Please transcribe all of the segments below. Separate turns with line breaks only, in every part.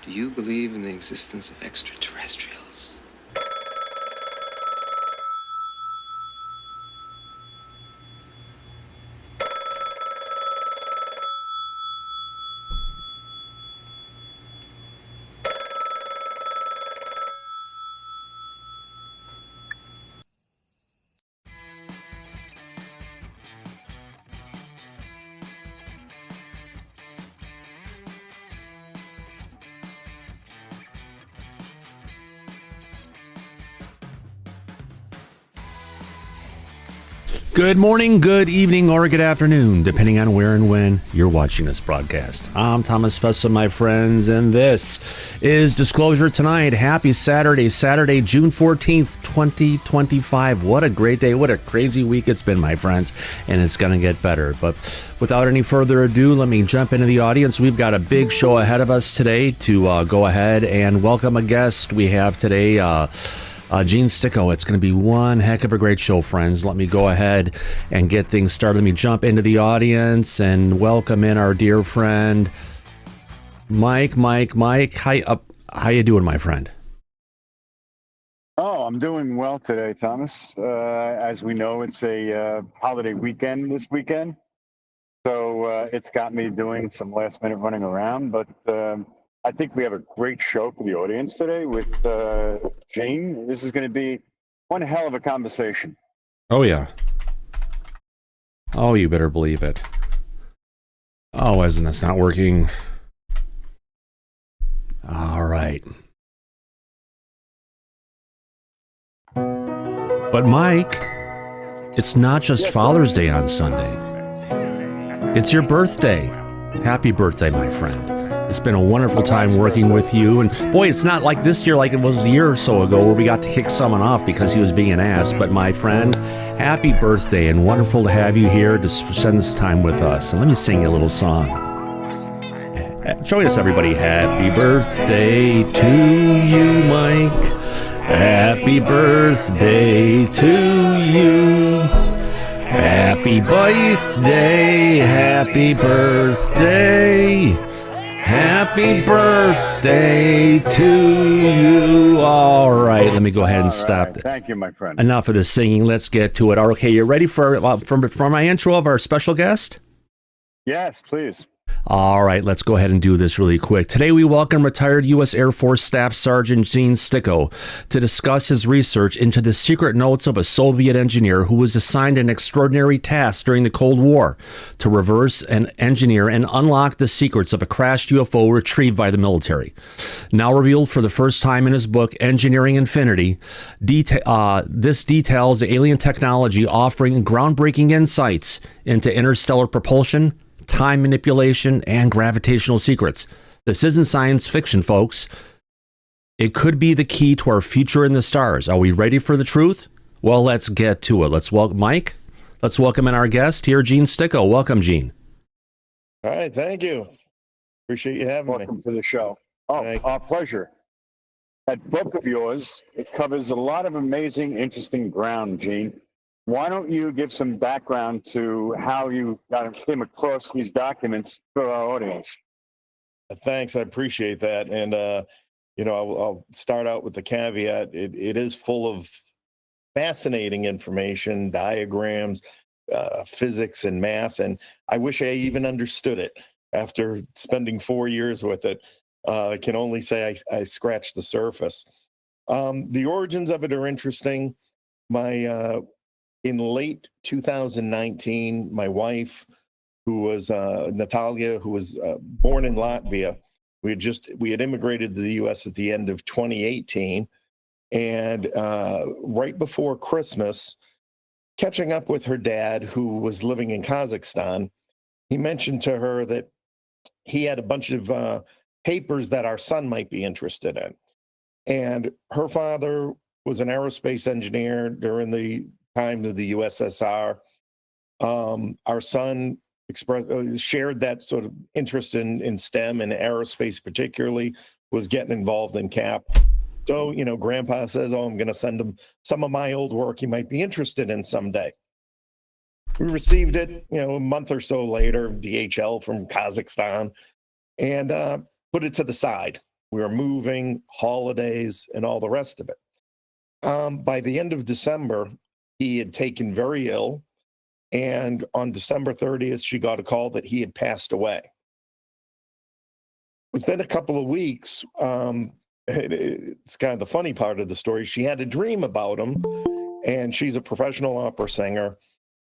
Do you believe in the existence of extraterrestrials?
Good morning, good evening, or good afternoon, depending on where and when you're watching this broadcast. I'm Thomas Fessa, my friends, and this is Disclosure Tonight. Happy Saturday, June 14th, 2025. What a great day. What a crazy week it's been, my friends, and it's going to get better. But without any further ado, let me jump into the audience. We've got a big show ahead of us today to go ahead and welcome a guest. We have today Gene Sticco. It's going to be one heck of a great show, friends. Let me go ahead and get things started. Let me jump into the audience and welcome in our dear friend, Mike. How you doing, my friend?
Oh, I'm doing well today, Thomas. As we know, it's a holiday weekend this weekend. So it's got me doing some last minute running around, but I think we have a great show for the audience today with Gene. This is going to be one hell of a conversation.
Oh, yeah. Oh, you better believe it. Oh, isn't this not working? All right. But Mike, it's not just Father's Day on Sunday. It's your birthday. Happy birthday, my friend. It's been a wonderful time working with you. And boy, it's not like this year like it was a year or so ago where we got to kick someone off because he was being an ass. But my friend, happy birthday and wonderful to have you here to spend this time with us. And let me sing you a little song. Join us, everybody. Happy birthday to you, Mike. Happy birthday to you. Happy birthday, happy birthday. Happy birthday to you. All right, let me go ahead and stop.
Right. Thank you, my friend.
Enough of the singing. Let's get to it. Okay, you ready for my intro of our special guest?
Yes, please.
All right, let's go ahead and do this really quick. Today we welcome retired U.S. Air Force Staff Sergeant Gene Sticco to discuss his research into the secret notes of a Soviet engineer who was assigned an extraordinary task during the Cold War to reverse and engineer and unlock the secrets of a crashed UFO retrieved by the military. Now revealed for the first time in his book, Engineering Infinity, this details alien technology offering groundbreaking insights into interstellar propulsion, time manipulation, and gravitational secrets. This isn't science fiction, folks. It could be the key to our future in the stars. Are we ready for the truth? Well, let's get to it. Let's welcome Mike. Let's welcome in our guest here, Gene Sticco. Welcome, Gene.
All right, thank you. Appreciate you having me.
Welcome to the show. Oh,
Thanks.
our pleasure. That book of yours, it covers a lot of amazing, interesting ground, Gene. Why don't you give some background to how you came across these documents for our audience?
Thanks, I appreciate that. And, I'll start out with the caveat. It is full of fascinating information, diagrams, physics and math. And I wish I even understood it after spending 4 years with it. I can only say I scratched the surface. The origins of it are interesting. In late 2019, my wife, who was Natalia, who was born in Latvia, we had immigrated to the U.S. at the end of 2018, and right before Christmas, catching up with her dad, who was living in Kazakhstan, he mentioned to her that he had a bunch of papers that our son might be interested in, and her father was an aerospace engineer during the time of the USSR. Our son shared that sort of interest in STEM and aerospace particularly, was getting involved in CAP. So, Grandpa says, I'm going to send him some of my old work he might be interested in someday. We received it, a month or so later, DHL from Kazakhstan, and put it to the side. We were moving, holidays, and all the rest of it. By the end of December, he had taken very ill. And on December 30th, she got a call that he had passed away. Within a couple of weeks, it's kind of the funny part of the story. She had a dream about him, and she's a professional opera singer.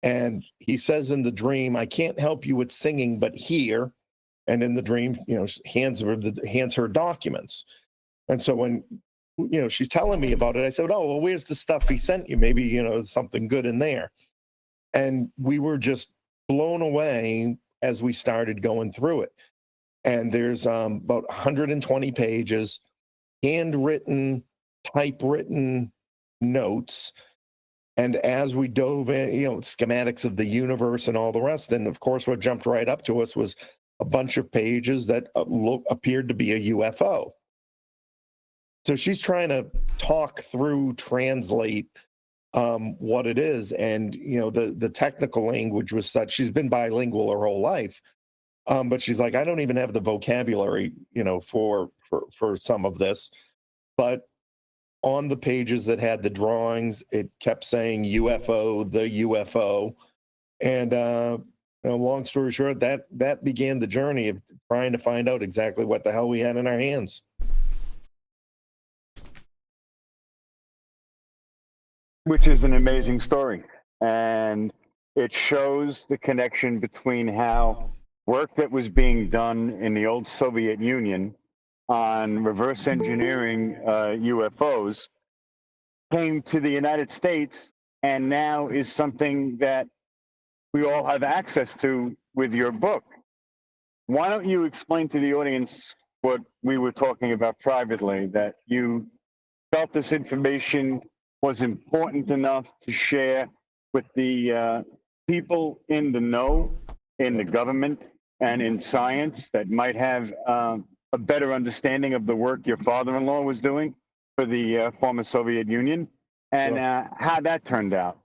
And he says in the dream, "I can't help you with singing, but here." And in the dream, hands her documents. And so when, she's telling me about it, I said, "Oh, well, where's the stuff he sent you? Maybe, there's something good in there." And we were just blown away as we started going through it. And there's about 120 pages, handwritten, typewritten notes. And as we dove in, schematics of the universe and all the rest, and of course, what jumped right up to us was a bunch of pages that appeared to be a UFO. So she's trying to talk through, translate what it is. And, the technical language was such, she's been bilingual her whole life. But she's like, I don't even have the vocabulary, for some of this. But on the pages that had the drawings, it kept saying UFO, the UFO. And long story short, that began the journey of trying to find out exactly what the hell we had in our hands.
Which is an amazing story. And it shows the connection between how work that was being done in the old Soviet Union on reverse engineering UFOs came to the United States and now is something that we all have access to with your book. Why don't you explain to the audience what we were talking about privately, that you felt this information was important enough to share with the people in the know, in the government, and in science that might have a better understanding of the work your father-in-law was doing for the former Soviet Union, and how that turned out?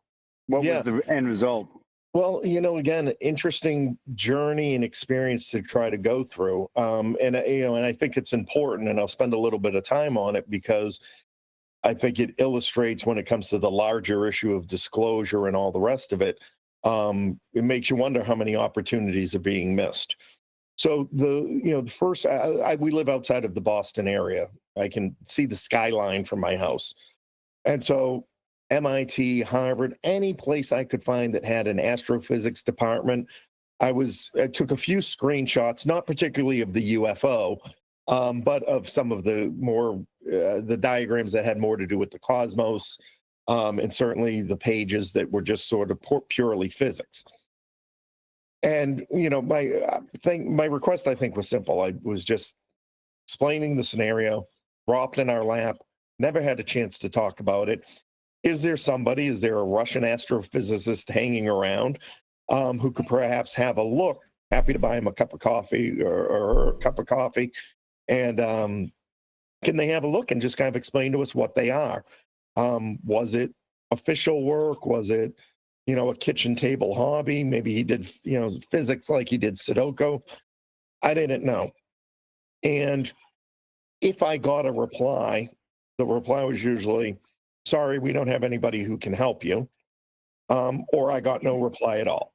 What was the end result?
Well, again, interesting journey and experience to try to go through. And I think it's important, and I'll spend a little bit of time on it because I think it illustrates when it comes to the larger issue of disclosure and all the rest of it. It makes you wonder how many opportunities are being missed. So the first, we live outside of the Boston area. I can see the skyline from my house. And so MIT, Harvard, any place I could find that had an astrophysics department, I took a few screenshots, not particularly of the UFO, but of some of the more, the diagrams that had more to do with the cosmos, and certainly the pages that were just sort of purely physics. And, my request, I think, was simple. I was just explaining the scenario, dropped in our lap, never had a chance to talk about it. Is there a Russian astrophysicist hanging around who could perhaps have a look? Happy to buy him a cup of coffee or a cup of coffee. And can they have a look and just kind of explain to us what they are? Was it official work? Was it, a kitchen table hobby? Maybe he did, physics like he did Sudoku. I didn't know. And if I got a reply, the reply was usually, "Sorry, we don't have anybody who can help you." Or I got no reply at all.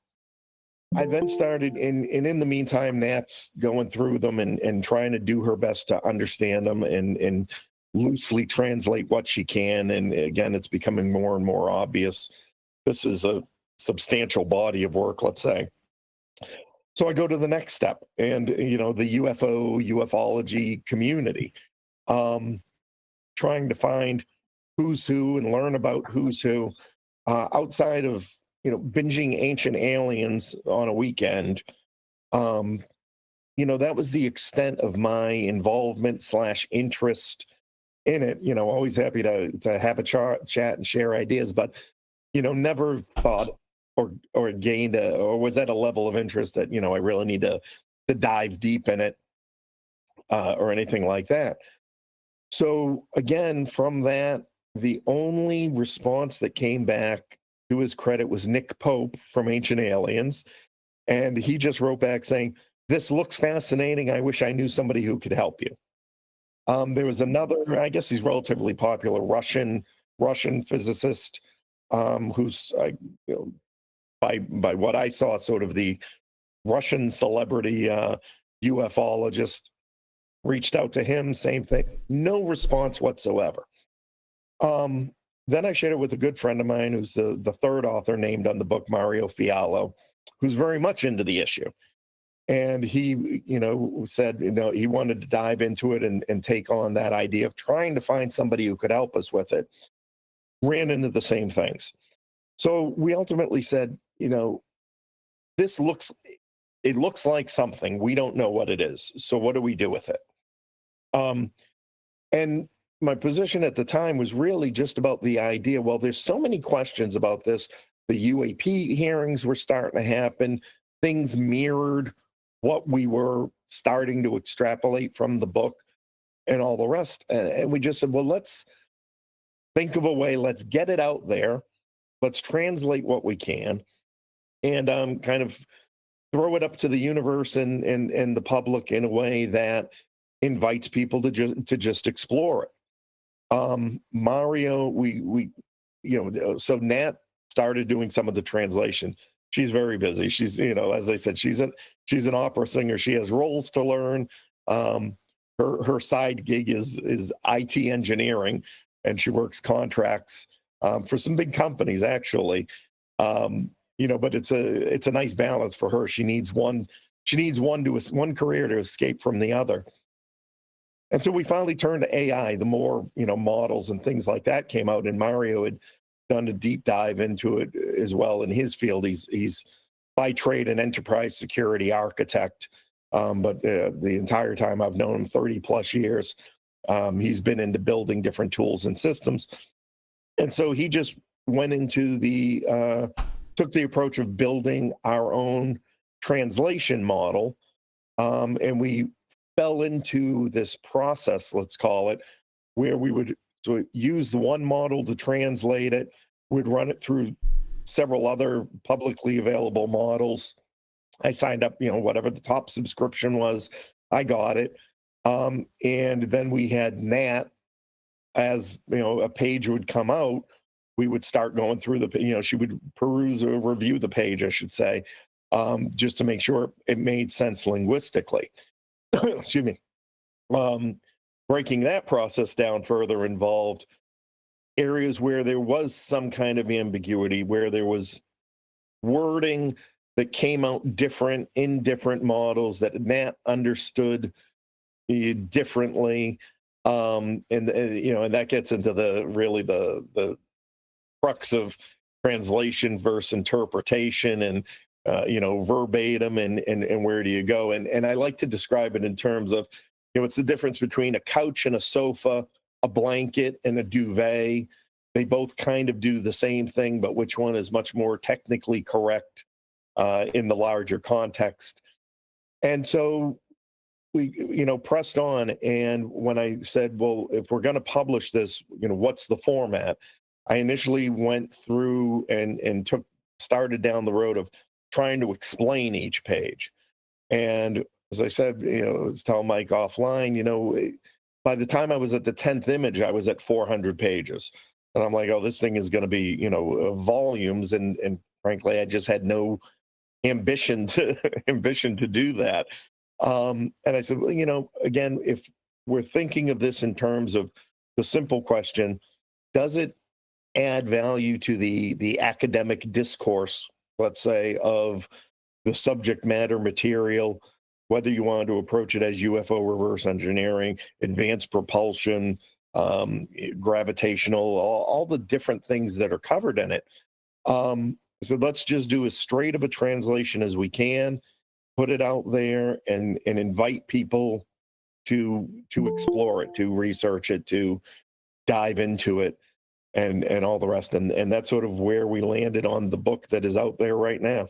I then started, and in the meantime, Nat's going through them and trying to do her best to understand them and loosely translate what she can. And again, it's becoming more and more obvious. This is a substantial body of work, let's say. So I go to the next step, and the ufology community, trying to find who's who and learn about who's who, outside of binging Ancient Aliens on a weekend. That was the extent of my involvement / interest in it. Always happy to have a chat and share ideas, but never thought or gained or was at a level of interest that I really need to dive deep in it or anything like that. So again, from that, the only response that came back, to his credit, was Nick Pope from Ancient Aliens. And he just wrote back saying, "This looks fascinating. I wish I knew somebody who could help you." There was another, I guess he's relatively popular, Russian physicist, who's, by what I saw, sort of the Russian celebrity ufologist. Reached out to him, same thing, no response whatsoever. Then I shared it with a good friend of mine who's the third author named on the book, Mario Fiallo, who's very much into the issue. And he, said, he wanted to dive into it and take on that idea of trying to find somebody who could help us with it. Ran into the same things. So we ultimately said, it looks like something. We don't know what it is. So what do we do with it? And my position at the time was really just about the idea, well, there's so many questions about this. The UAP hearings were starting to happen. Things mirrored what we were starting to extrapolate from the book and all the rest. And we just said, well, let's think of a way. Let's get it out there. Let's translate what we can and kind of throw it up to the universe and the public in a way that invites people to just explore it. Mario, so Nat started doing some of the translation. She's very busy. She's, as I said, she's an opera singer. She has roles to learn. Her side gig is IT engineering, and she works contracts for some big companies, actually. But it's a nice balance for her. She needs one career to escape from the other. And so we finally turned to AI. The more, models and things like that came out, and Mario had done a deep dive into it as well in his field. He's by trade an enterprise security architect, but the entire time I've known him, 30 plus years, he's been into building different tools and systems. And so he just went into took the approach of building our own translation model, and we fell into this process, let's call it, where we would use the one model to translate it. We'd run it through several other publicly available models. I signed up, whatever the top subscription was, I got it. And then we had Nat, as a page would come out, we would start going through she would peruse or review the page, I should say, just to make sure it made sense linguistically. Excuse me. Breaking that process down further involved areas where there was some kind of ambiguity, where there was wording that came out different in different models that Nat understood differently. And that gets into the crux of translation versus interpretation and verbatim and where do you go? And I like to describe it in terms of, it's the difference between a couch and a sofa, a blanket and a duvet. They both kind of do the same thing, but which one is much more technically correct in the larger context? And so we, pressed on. And when I said, well, if we're going to publish this, what's the format? I initially went through and started down the road of trying to explain each page. And as I said, I was telling Mike offline, by the time I was at the 10th image, I was at 400 pages. And I'm like, oh, this thing is going to be, volumes. And frankly, I just had no ambition to do that. And I said, well, again, if we're thinking of this in terms of the simple question, does it add value to the academic discourse, let's say, of the subject matter material, whether you want to approach it as UFO reverse engineering, advanced propulsion, gravitational, all the different things that are covered in it. So let's just do as straight of a translation as we can, put it out there and invite people to explore it, to research it, to dive into it. And all the rest. And that's sort of where we landed on the book that is out there right now.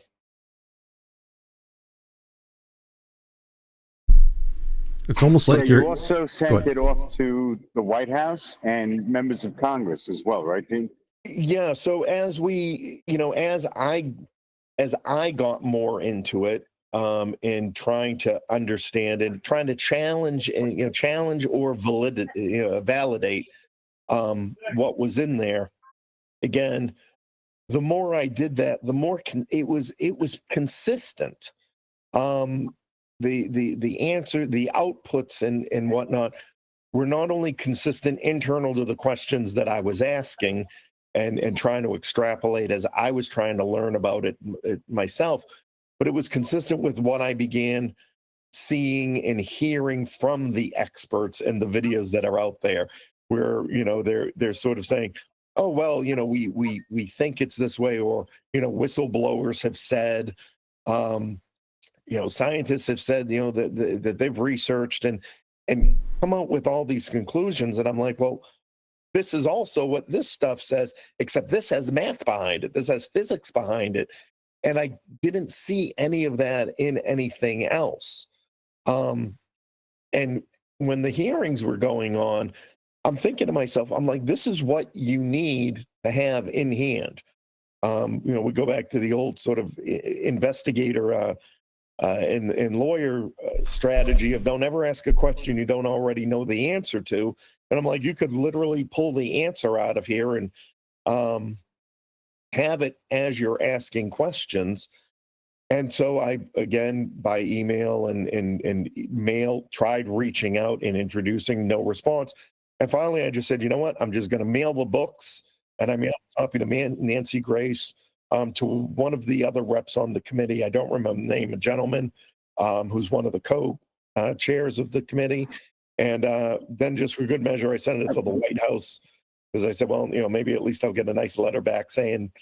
It's almost like
you also sent it off to the White House and members of Congress as well, right, Dean?
Yeah. So as we, as I got more into it, in trying to understand and trying to challenge and challenge or validate what was in there. Again, the more I did that, the more it was consistent. The answer, the outputs and whatnot were not only consistent internal to the questions that I was asking and trying to extrapolate as I was trying to learn about it myself, but it was consistent with what I began seeing and hearing from the experts and the videos that are out there, where they're sort of saying, oh well, we think it's this way, or whistleblowers have said, scientists have said, that they've researched and come out with all these conclusions, and I'm like, well, this is also what this stuff says, except this has math behind it, this has physics behind it, and I didn't see any of that in anything else. And when the hearings were going on, I'm thinking to myself, I'm like, this is what you need to have in hand. We go back to the old sort of investigator and lawyer strategy of don't ever ask a question you don't already know the answer to. And I'm like, you could literally pull the answer out of here and have it as you're asking questions. And so I, again, by email and mail, tried reaching out and introducing, no response. And finally, I just said, you know what? I'm just going to mail the books. And I mailed a copy to Nancy Grace, to one of the other reps on the committee. I don't remember the name, a gentleman who's one of the co-chairs of the committee. And then just for good measure, I sent it to the White House, because I said, well, maybe at least I'll get a nice letter back saying,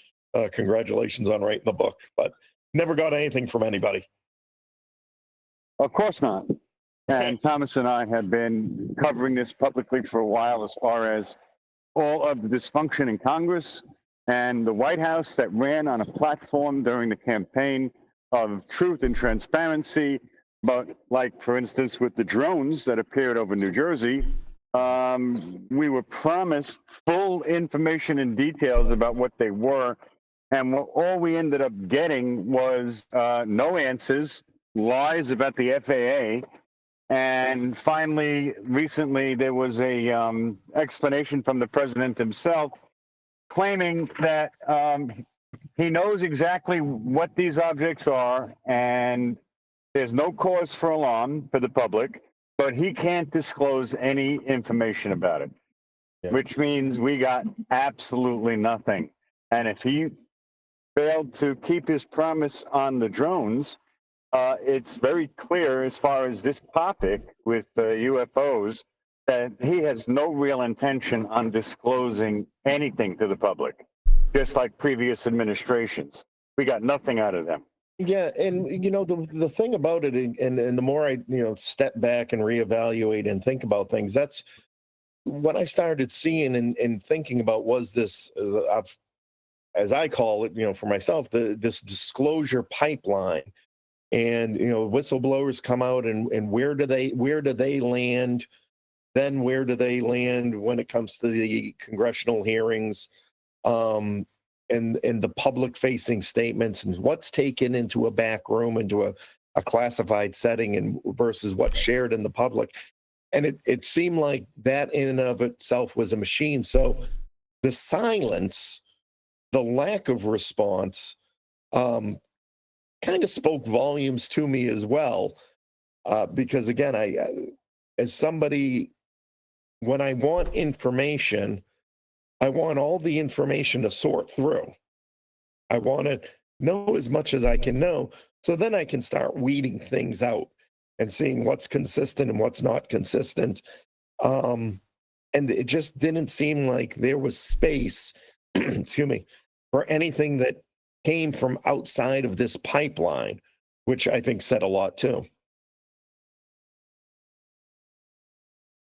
congratulations on writing the book. But never got anything from anybody.
Of course not. And Thomas and I have been covering this publicly for a while, as far as all of the dysfunction in Congress and the White House that ran on a platform during the campaign of truth and transparency. But like, for instance, with the drones that appeared over New Jersey, we were promised full information and details about what they were. And all we ended up getting was no answers, lies about the FAA. And finally, recently, there was a explanation from the president himself, claiming that he knows exactly what these objects are, and there's no cause for alarm for the public, but he can't disclose any information about it, which means we got absolutely nothing. And if he failed to keep his promise on the drones, it's very clear, as far as this topic with UFOs, that he has no real intention on disclosing anything to the public, just like previous administrations. We got nothing out of them.
Yeah, and the thing about it, and the more I step back and reevaluate and think about things, that's what I started seeing and thinking about was this, as I call it, for myself, this disclosure pipeline. And whistleblowers come out, and where do they land? Then where do they land when it comes to the congressional hearings, and the public facing statements, and what's taken into a back room, into a classified setting, and versus what's shared in the public. And it seemed like that in and of itself was a machine. So the silence, the lack of response, kind of spoke volumes to me as well, because again, as somebody, when I want information, I want all the information to sort through. I want to know as much as I can know, so then I can start weeding things out and seeing what's consistent and what's not consistent. And it just didn't seem like there was space, excuse me, for anything that came from outside of this pipeline, which I think said a lot too.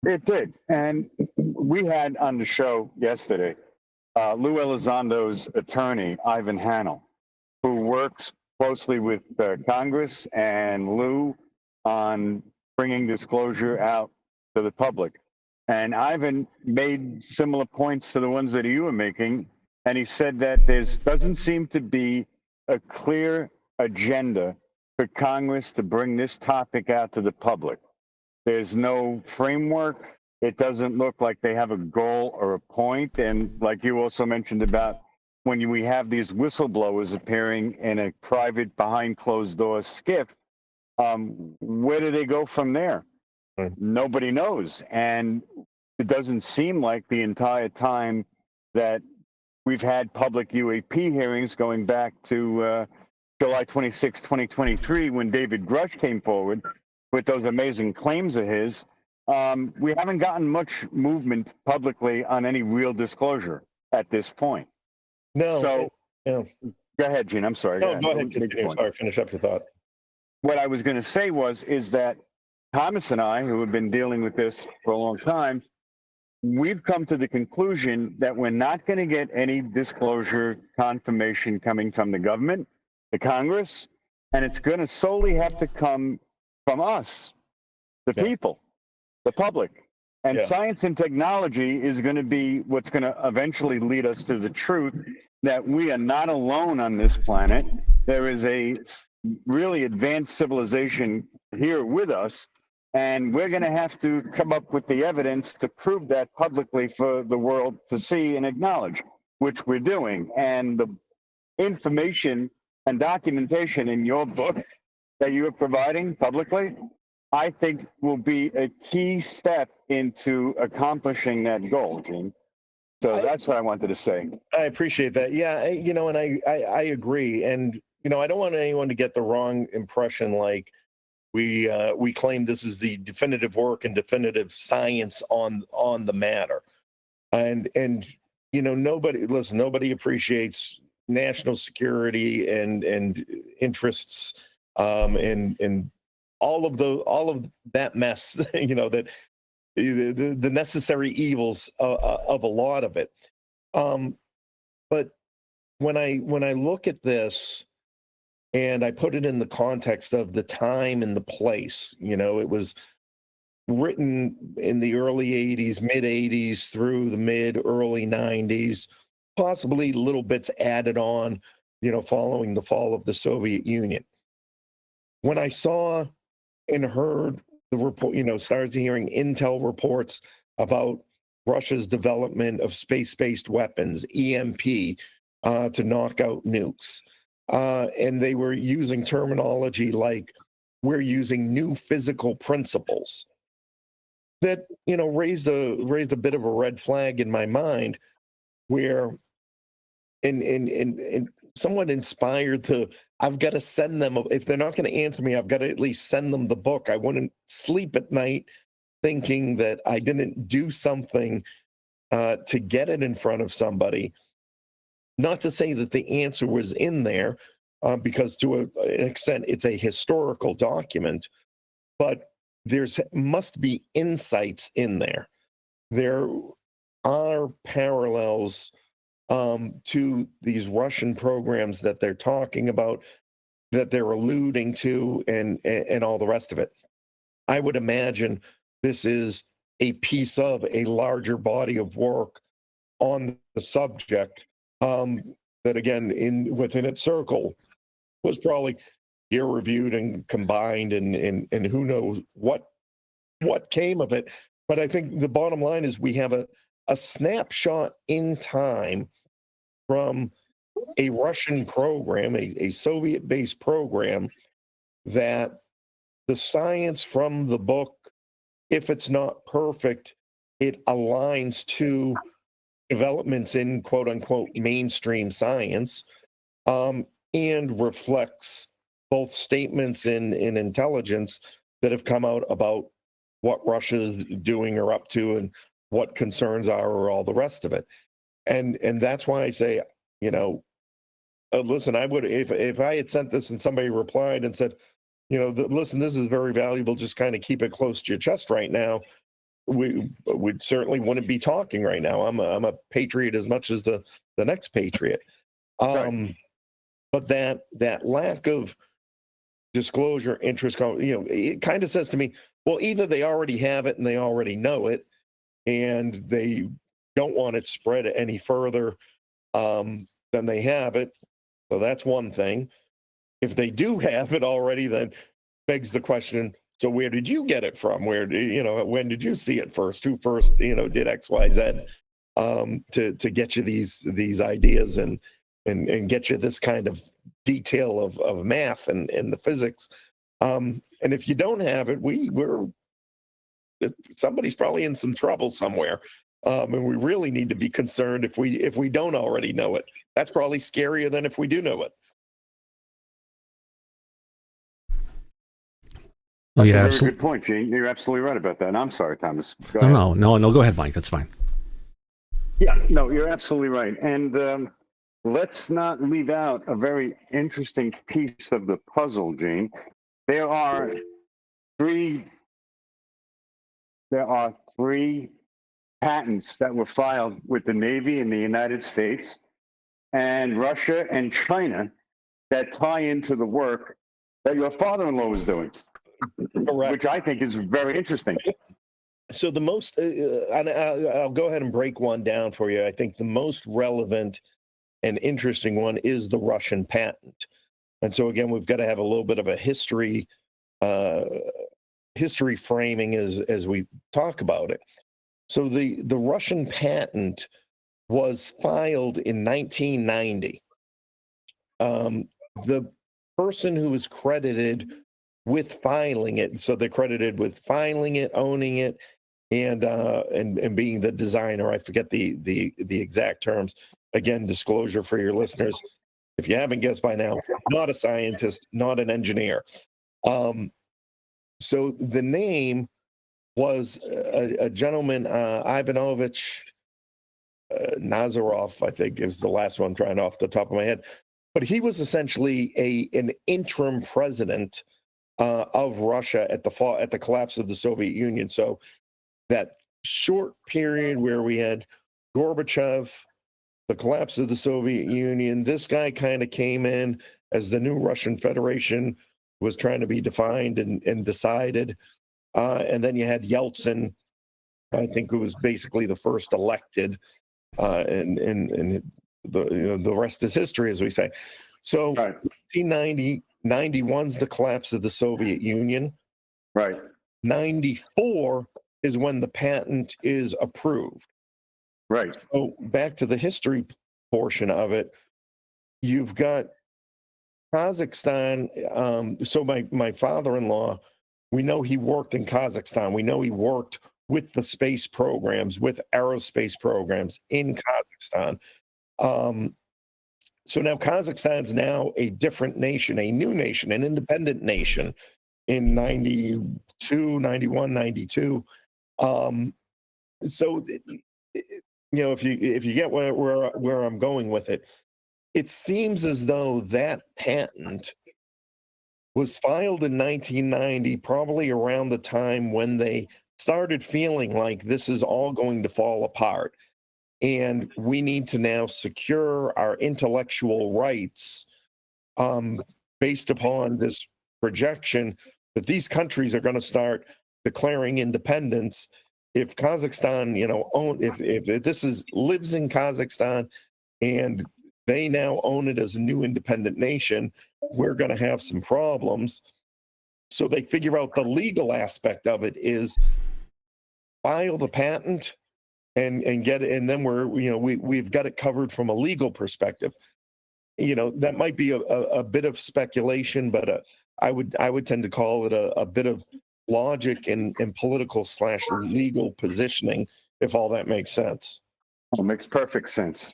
It did. And we had on the show yesterday, Lou Elizondo's attorney, Ivan Hanel, who works closely with Congress and Lou on bringing disclosure out to the public. And Ivan made similar points to the ones that you were making. And he said that there doesn't seem to be a clear agenda for Congress to bring this topic out to the public. There's no framework. It doesn't look like they have a goal or a point. And like you also mentioned about when we have these whistleblowers appearing in a private, behind closed doors skiff, where do they go from there? Nobody knows. And it doesn't seem like the entire time that we've had public UAP hearings going back to July 26, 2023, when David Grush came forward with those amazing claims of his. We haven't gotten much movement publicly on any real disclosure at this point.
No.
So,
yeah.
Go ahead, Gene. I'm sorry.
No, go ahead. Continue. Sorry, finish up your thought.
What I was going to say is that Thomas and I, who have been dealing with this for a long time, we've come to the conclusion that we're not going to get any disclosure confirmation coming from the government, the Congress, and it's going to solely have to come from us, the people, the public. And science and technology is going to be what's going to eventually lead us to the truth that we are not alone on this planet. There is a really advanced civilization here with us, and we're going to have to come up with the evidence to prove that publicly for the world to see and acknowledge, which we're doing. And the information and documentation in your book that you are providing publicly, I think will be a key step into accomplishing that goal, Gene. So that's what I wanted to say.
I appreciate that. Yeah, and I agree. And, I don't want anyone to get the wrong impression like we claim this is the definitive work and definitive science on the matter. And nobody appreciates national security and interests and all of that mess, that the necessary evils of a lot of it. But when I look at this and I put it in the context of the time and the place, it was written in the early 80s, mid 80s through the mid early 90s, possibly little bits added on, following the fall of the Soviet Union. When I saw and heard the report, started hearing intel reports about Russia's development of space-based weapons, EMP, to knock out nukes. And they were using terminology like, we're using new physical principles. That, raised a bit of a red flag in my mind, where and somewhat inspired I've got to send them, if they're not going to answer me, I've got to at least send them the book. I wouldn't sleep at night thinking that I didn't do something to get it in front of somebody. Not to say that the answer was in there, because to an extent it's a historical document, but must be insights in there. There are parallels to these Russian programs that they're talking about, that they're alluding to, and all the rest of it. I would imagine this is a piece of a larger body of work on the subject, that again, within its circle, was probably peer-reviewed and combined, and who knows what came of it. But I think the bottom line is we have a snapshot in time from a Russian program, a Soviet-based program, that the science from the book, if it's not perfect, it aligns to developments in quote-unquote mainstream science, and reflects both statements in intelligence that have come out about what Russia's doing or up to, and what concerns are, or all the rest of it. And that's why I say, listen, I would, if I had sent this and somebody replied and said, listen, this is very valuable, just kind of keep it close to your chest right now, we certainly wouldn't be talking right now. I'm a patriot as much as the next patriot.
Right.
But that lack of disclosure, interest, it kind of says to me, well, either they already have it and they already know it, and they don't want it spread any further than they have it. So that's one thing. If they do have it already, then begs the question, so where did you get it from? Where, when did you see it first? Who first, did X, Y, Z to get you these ideas and get you this kind of detail of math and the physics. And if you don't have it, somebody's probably in some trouble somewhere. And we really need to be concerned if we don't already know it. That's probably scarier than if we do know it.
Oh, yeah,
That's a very good point, Gene. You're absolutely right about that. And I'm sorry, Thomas. Go ahead.
No. Go ahead, Mike. That's fine.
Yeah, no, you're absolutely right. And let's not leave out a very interesting piece of the puzzle, Gene. There are three patents that were filed with the Navy in the United States and Russia and China that tie into the work that your father-in-law was doing. Correct. Which I think is very interesting.
So the most, and I'll go ahead and break one down for you. I think the most relevant and interesting one is the Russian patent. And so again, we've got to have a little bit of a history framing as we talk about it. So the Russian patent was filed in 1990. The person who was credited with filing it, so they're credited with filing it, owning it, and being the designer. I forget the exact terms. Again, disclosure for your listeners, if you haven't guessed by now, not a scientist, not an engineer. So the name was a gentleman, Ivanovich Nazarov, I think is the last one, trying off the top of my head. But he was essentially an interim president of Russia at the collapse of the Soviet Union. So that short period where we had Gorbachev, the collapse of the Soviet Union, this guy kind of came in as the new Russian Federation was trying to be defined and decided. And then you had Yeltsin, I think, who was basically the first elected, and the rest is history, as we say. So right. 1991's the collapse of the Soviet Union.
Right.
94 is when the patent is approved.
Right.
So back to the history portion of it, you've got Kazakhstan. So my father-in-law, we know he worked in Kazakhstan. We know he worked with the space programs, with aerospace programs in Kazakhstan. So now Kazakhstan's now a different nation, a new nation, an independent nation in 92, 91, 92. So, if you get where I'm going with it, it seems as though that patent was filed in 1990, probably around the time when they started feeling like this is all going to fall apart. And we need to now secure our intellectual rights based upon this projection that these countries are going to start declaring independence. If Kazakhstan, if this lives in Kazakhstan and they now own it as a new independent nation, we're going to have some problems. So they figure out the legal aspect of it is file the patent and get it, and then we've got it covered from a legal perspective. That might be a bit of speculation, but I would tend to call it a bit of logic and political / legal positioning, if all that makes sense.
It makes perfect sense.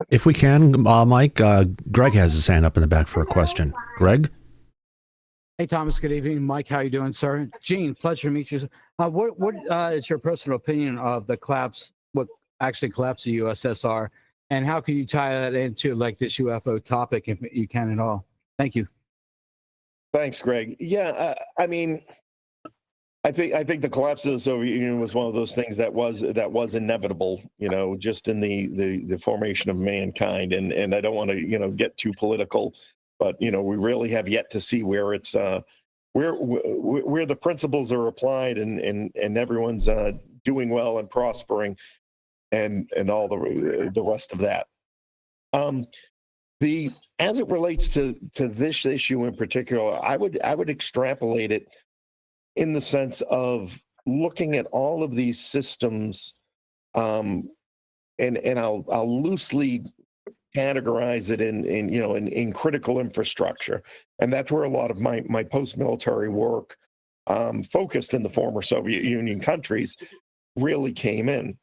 If we can, Mike, Greg has his hand up in the back for a question. Greg?
Hey, Thomas. Good evening. Mike, how you doing, sir? Gene, pleasure to meet you. What is your personal opinion of the collapse, what actually collapsed the USSR, and how can you tie that into like this UFO topic, if you can at all? Thank you.
Thanks, Greg. Yeah, I mean, I think the collapse of the Soviet Union was one of those things that was inevitable, just in the formation of mankind. And I don't want to, get too political, but, we really have yet to see where it's where the principles are applied and everyone's doing well and prospering and all the rest of that. As it relates to this issue in particular, I would extrapolate it in the sense of looking at all of these systems, and I'll loosely categorize it in critical infrastructure, and that's where a lot of my post-military work, focused in the former Soviet Union countries, really came in.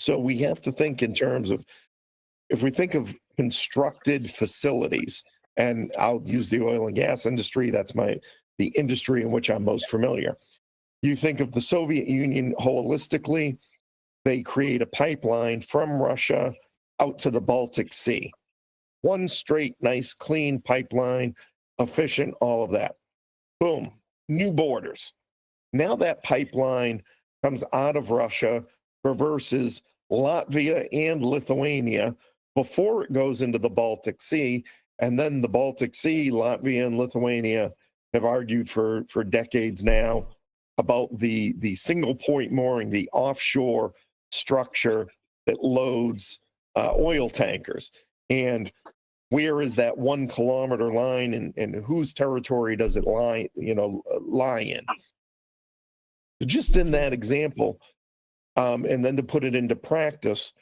So we have to think in terms of, if we think of constructed facilities, and I'll use the oil and gas industry, that's the industry in which I'm most familiar. You think of the Soviet Union holistically, they create a pipeline from Russia out to the Baltic Sea. One straight, nice, clean pipeline, efficient, all of that. Boom, new borders. Now that pipeline comes out of Russia, traverses Latvia and Lithuania before it goes into the Baltic Sea. And then the Baltic Sea, Latvia and Lithuania have argued for decades now about the single point mooring, the offshore structure that loads oil tankers. And where is that 1 kilometer line, and whose territory does it lie in? Just in that example, and then to put it into practice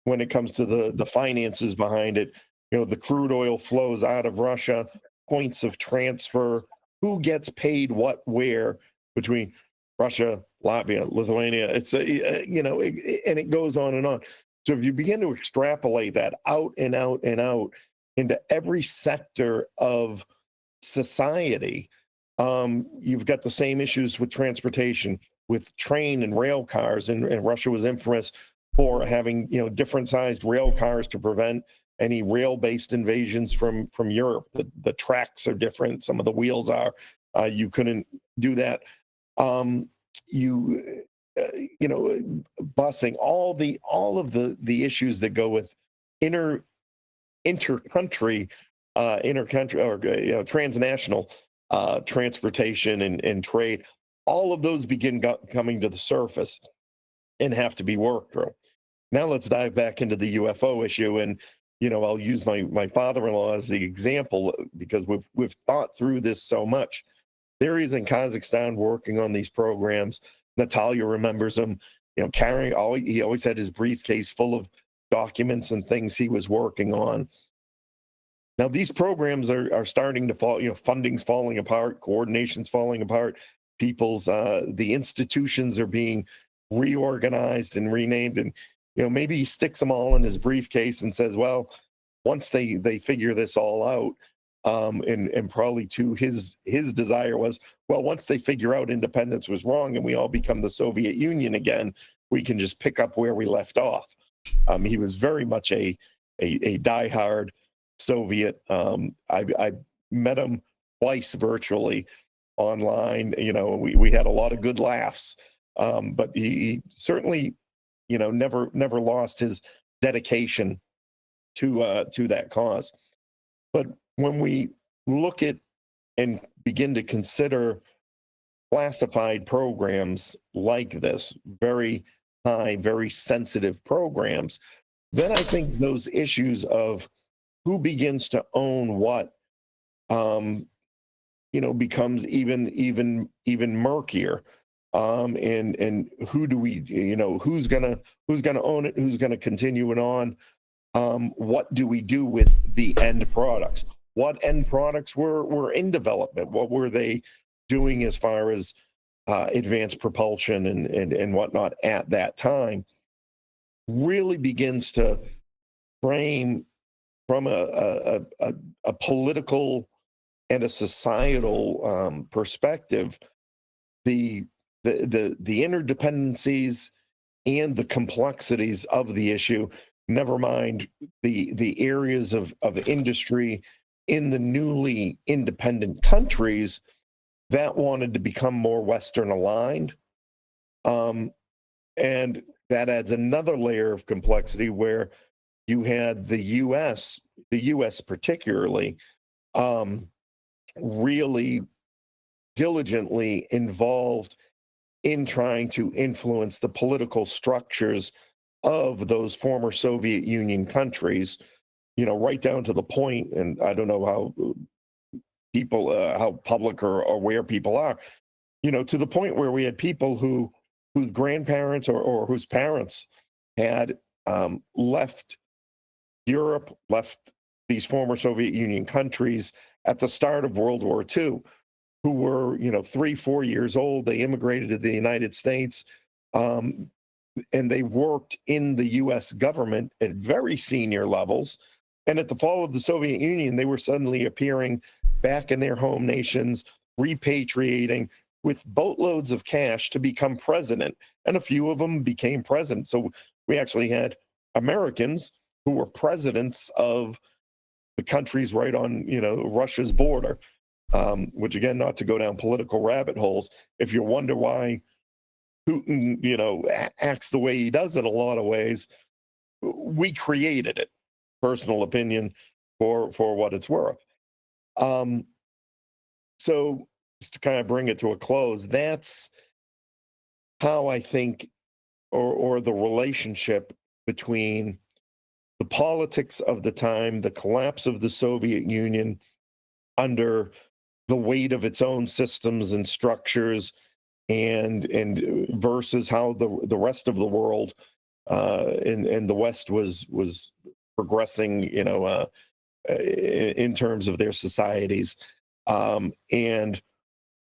when it comes to the finances behind it, the crude oil flows out of Russia, points of transfer, who gets paid what, where, between Russia, Latvia, Lithuania. It's and it goes on and on. So if you begin to extrapolate that out and out and out into every sector of society, you've got the same issues with transportation, with train and rail cars, and Russia was infamous for having different sized rail cars to prevent any rail-based invasions from Europe. The tracks are different. Some of the wheels are. You couldn't do that. Busing, all of the issues that go with intercountry or transnational transportation and trade. All of those begin coming to the surface and have to be worked through. Now let's dive back into the UFO issue, and I'll use my father-in-law as the example because we've thought through this so much. There he's in Kazakhstan working on these programs. Natalia remembers him, carrying he always had his briefcase full of documents and things he was working on. Now these programs are starting to fall, funding's falling apart, coordination's falling apart, the institutions are being reorganized and renamed, and maybe he sticks them all in his briefcase and says, well, once they figure this all out, and probably to his desire was, well, once they figure out independence was wrong and we all become the Soviet Union again, we can just pick up where we left off. He was very much a diehard Soviet. I met him twice virtually online. We had a lot of good laughs, but he certainly, never lost his dedication to that cause. But when we look at and begin to consider classified programs like this, very high, very sensitive programs, then I think those issues of who begins to own what, becomes even murkier. And who do we, who's gonna own it? Who's gonna continue it on? What do we do with the end products? What end products were in development? What were they doing as far as advanced propulsion and whatnot at that time? Really begins to frame from a political and a societal perspective the interdependencies and the complexities of the issue. Never mind the areas of industry in the newly independent countries that wanted to become more Western aligned. And that adds another layer of complexity where you had the US particularly, really diligently involved in trying to influence the political structures of those former Soviet Union countries right down to the point, and I don't know how people, how public or where people are, to the point where we had people whose grandparents or whose parents had left Europe, left these former Soviet Union countries at the start of World War II, who were, 3-4 years old. They immigrated to the United States, and they worked in the U.S. government at very senior levels. And at the fall of the Soviet Union, they were suddenly appearing back in their home nations, repatriating with boatloads of cash to become president. And a few of them became president. So we actually had Americans who were presidents of the countries right on, Russia's border, which, again, not to go down political rabbit holes. If you wonder why Putin, acts the way he does in a lot of ways, we created it. Personal opinion for what it's worth. So just to kind of bring it to a close, that's how I think, or the relationship between the politics of the time, the collapse of the Soviet Union under the weight of its own systems and structures, and versus how the rest of the world and the West was progressing, in terms of their societies, and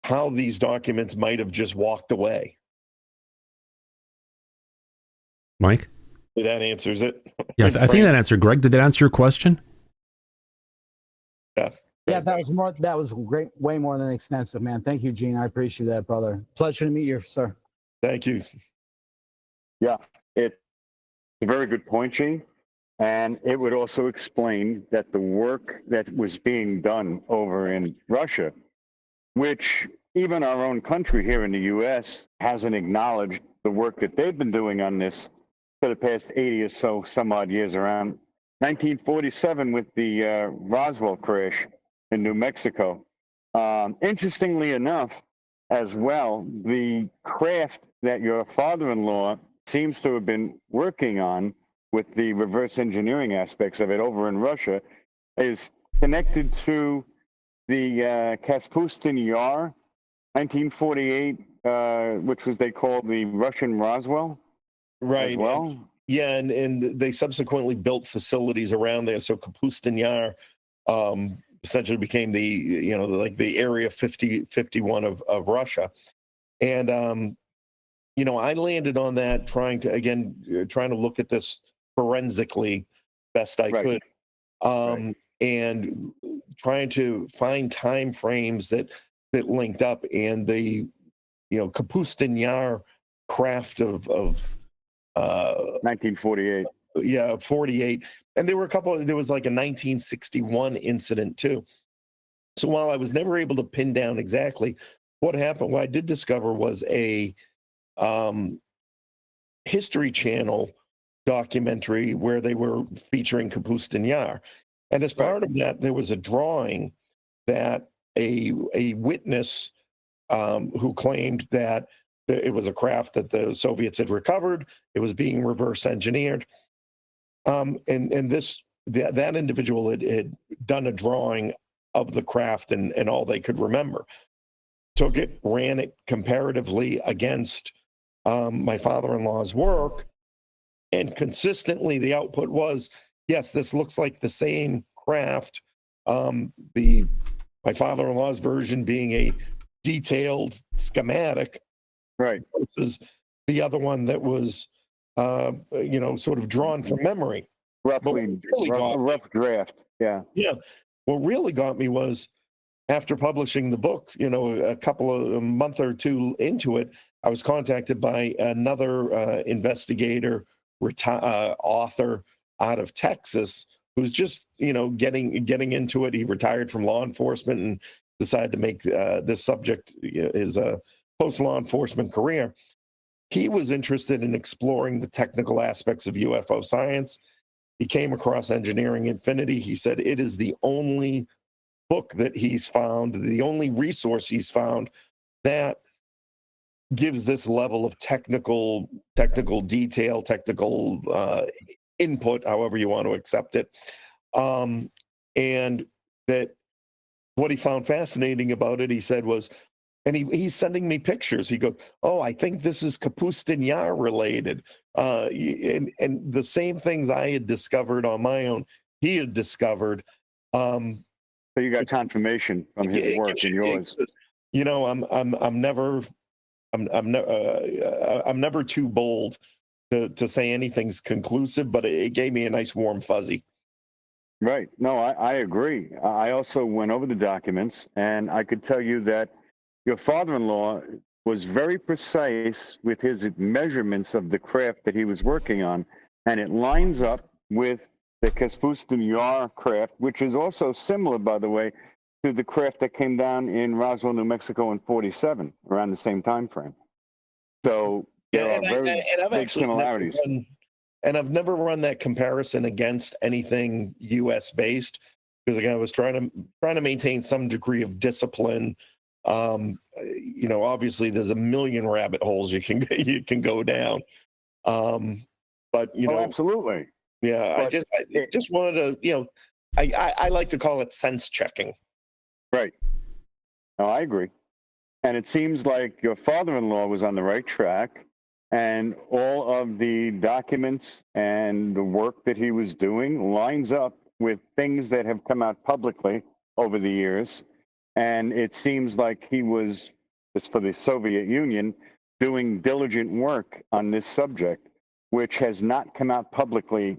how these documents might have just walked away.
Mike?
That answers it.
Yeah, I think that answered. Greg, did that answer your question?
Yeah.
Yeah, that was more. That was great. Way more than extensive, man. Thank you, Gene. I appreciate that, brother. Pleasure to meet you, sir.
Thank you.
Yeah, it's a very good point, Gene. And it would also explain that the work that was being done over in Russia, which even our own country here in the U.S. hasn't acknowledged the work that they've been doing on this for the past 80 or so, some odd years, around 1947 with the Roswell crash in New Mexico. Interestingly enough, as well, the craft that your father-in-law seems to have been working on with the reverse engineering aspects of it over in Russia is connected to the Kapustin Yar, 1948, which was they called the Russian Roswell.
Right.
As well.
Yeah, and they subsequently built facilities around there. So Kapustin Yar essentially became the the Area 51 of Russia. And I landed on that trying to look at this forensically best I could, and trying to find time frames that linked up. And the Kapustin Yar craft of
1948.
Yeah, 48. And there was like a 1961 incident too. So while I was never able to pin down exactly what happened, what I did discover was a History Channel documentary where they were featuring Kapustin Yar. And as part of that, there was a drawing that a witness who claimed that it was a craft that the Soviets had recovered. It was being reverse engineered. And that individual had done a drawing of the craft and all they could remember. Took it, ran it comparatively against my father-in-law's work, and consistently the output was, yes, this looks like the same craft. My father-in-law's version being a detailed schematic,
right,
versus the other one that was sort of drawn from memory.
Rough draft. Yeah.
What really got me was, after publishing the book, a month or two into it, I was contacted by another investigator, author out of Texas, who's just getting into it. He retired from law enforcement and decided to make this subject his post law enforcement career. He was interested in exploring the technical aspects of UFO science. He came across Engineering Infinity. He said it is the only book that he's found, the only resource he's found that gives this level of technical detail, technical input, however you want to accept it. And that what he found fascinating about it, he said, was, and he's sending me pictures. He goes, "Oh, I think this is Kapustin Yar related." And the same things I had discovered on my own, he had discovered.
So you got confirmation from his work and yours.
You know, I'm never too bold to say anything's conclusive, but it gave me a nice warm fuzzy.
Right. No, I agree. I also went over the documents, and I could tell you that your father-in-law was very precise with his measurements of the craft that he was working on, and it lines up with the Kapustin Yar craft, which is also similar, by the way, to the craft that came down in Roswell, New Mexico in '47, around the same time frame. So there are very big similarities.
And I've never run that comparison against anything U.S. based, because again, I was trying to maintain some degree of discipline. You know, obviously there's a million rabbit holes you can go down. But you know,
absolutely.
Yeah, I just wanted to, you know, I like to call it sense checking.
Right. No, I agree. And it seems like your father-in-law was on the right track, and all of the documents and the work that he was doing lines up with things that have come out publicly over the years. And it seems like he was, as for the Soviet Union, doing diligent work on this subject, which has not come out publicly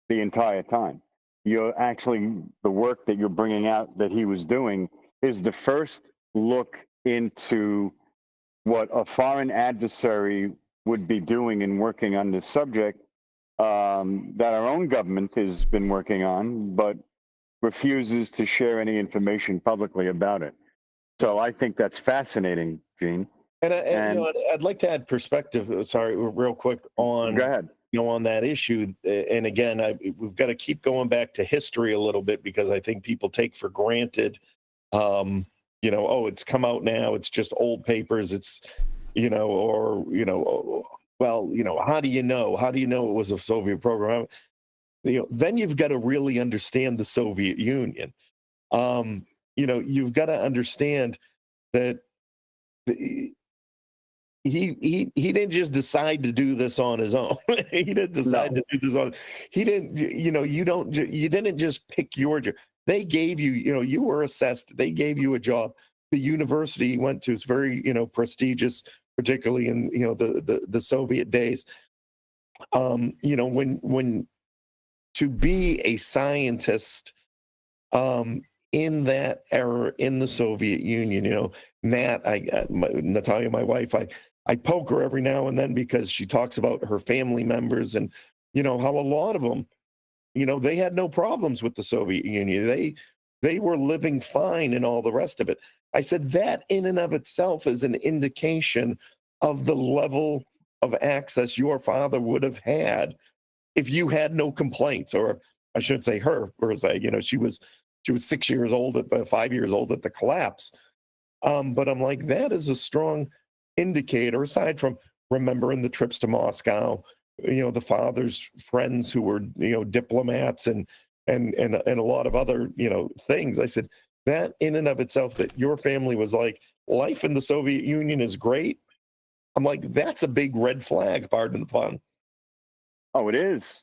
the entire time. You're actually, the work that you're bringing out that he was doing is the first look into what a foreign adversary would be doing and working on this subject, that our own government has been working on, but refuses to share any information publicly about it. So I think that's fascinating, Gene.
And you know, I'd like to add perspective. Sorry, real quick on.
Go ahead.
You know, on that issue. And again, we've got to keep going back to history a little bit, because I think people take for granted, you know, oh, it's come out now, it's just old papers, it's, you know, or, you know, well, you know, how do you know it was a Soviet program? You know, then you've got to really understand the Soviet Union. You know, you've got to understand that he didn't just decide to do this on his own. He didn't decide to do this on. He didn't. You know, you didn't just pick your job. They gave you. You know, you were assessed. They gave you a job. The university you went to is very, you know, prestigious, particularly in, you know, the Soviet days. You know, when to be a scientist in that era in the Soviet Union, you know, Natalia, my wife, I poke her every now and then, because she talks about her family members and, you know, how a lot of them, you know, they had no problems with the Soviet Union. They were living fine and all the rest of it. I said that in and of itself is an indication of the level of access your father would have had if you had no complaints, or I should say her, whereas you know, she was 5 years old at the collapse. But I'm like, that is a strong indicator, aside from remembering the trips to Moscow, you know, the father's friends who were, you know, diplomats and a lot of other, you know, things. I said that in and of itself, that your family was like, life in the Soviet Union is great. I'm like, that's a big red flag, pardon the pun.
Oh, it is.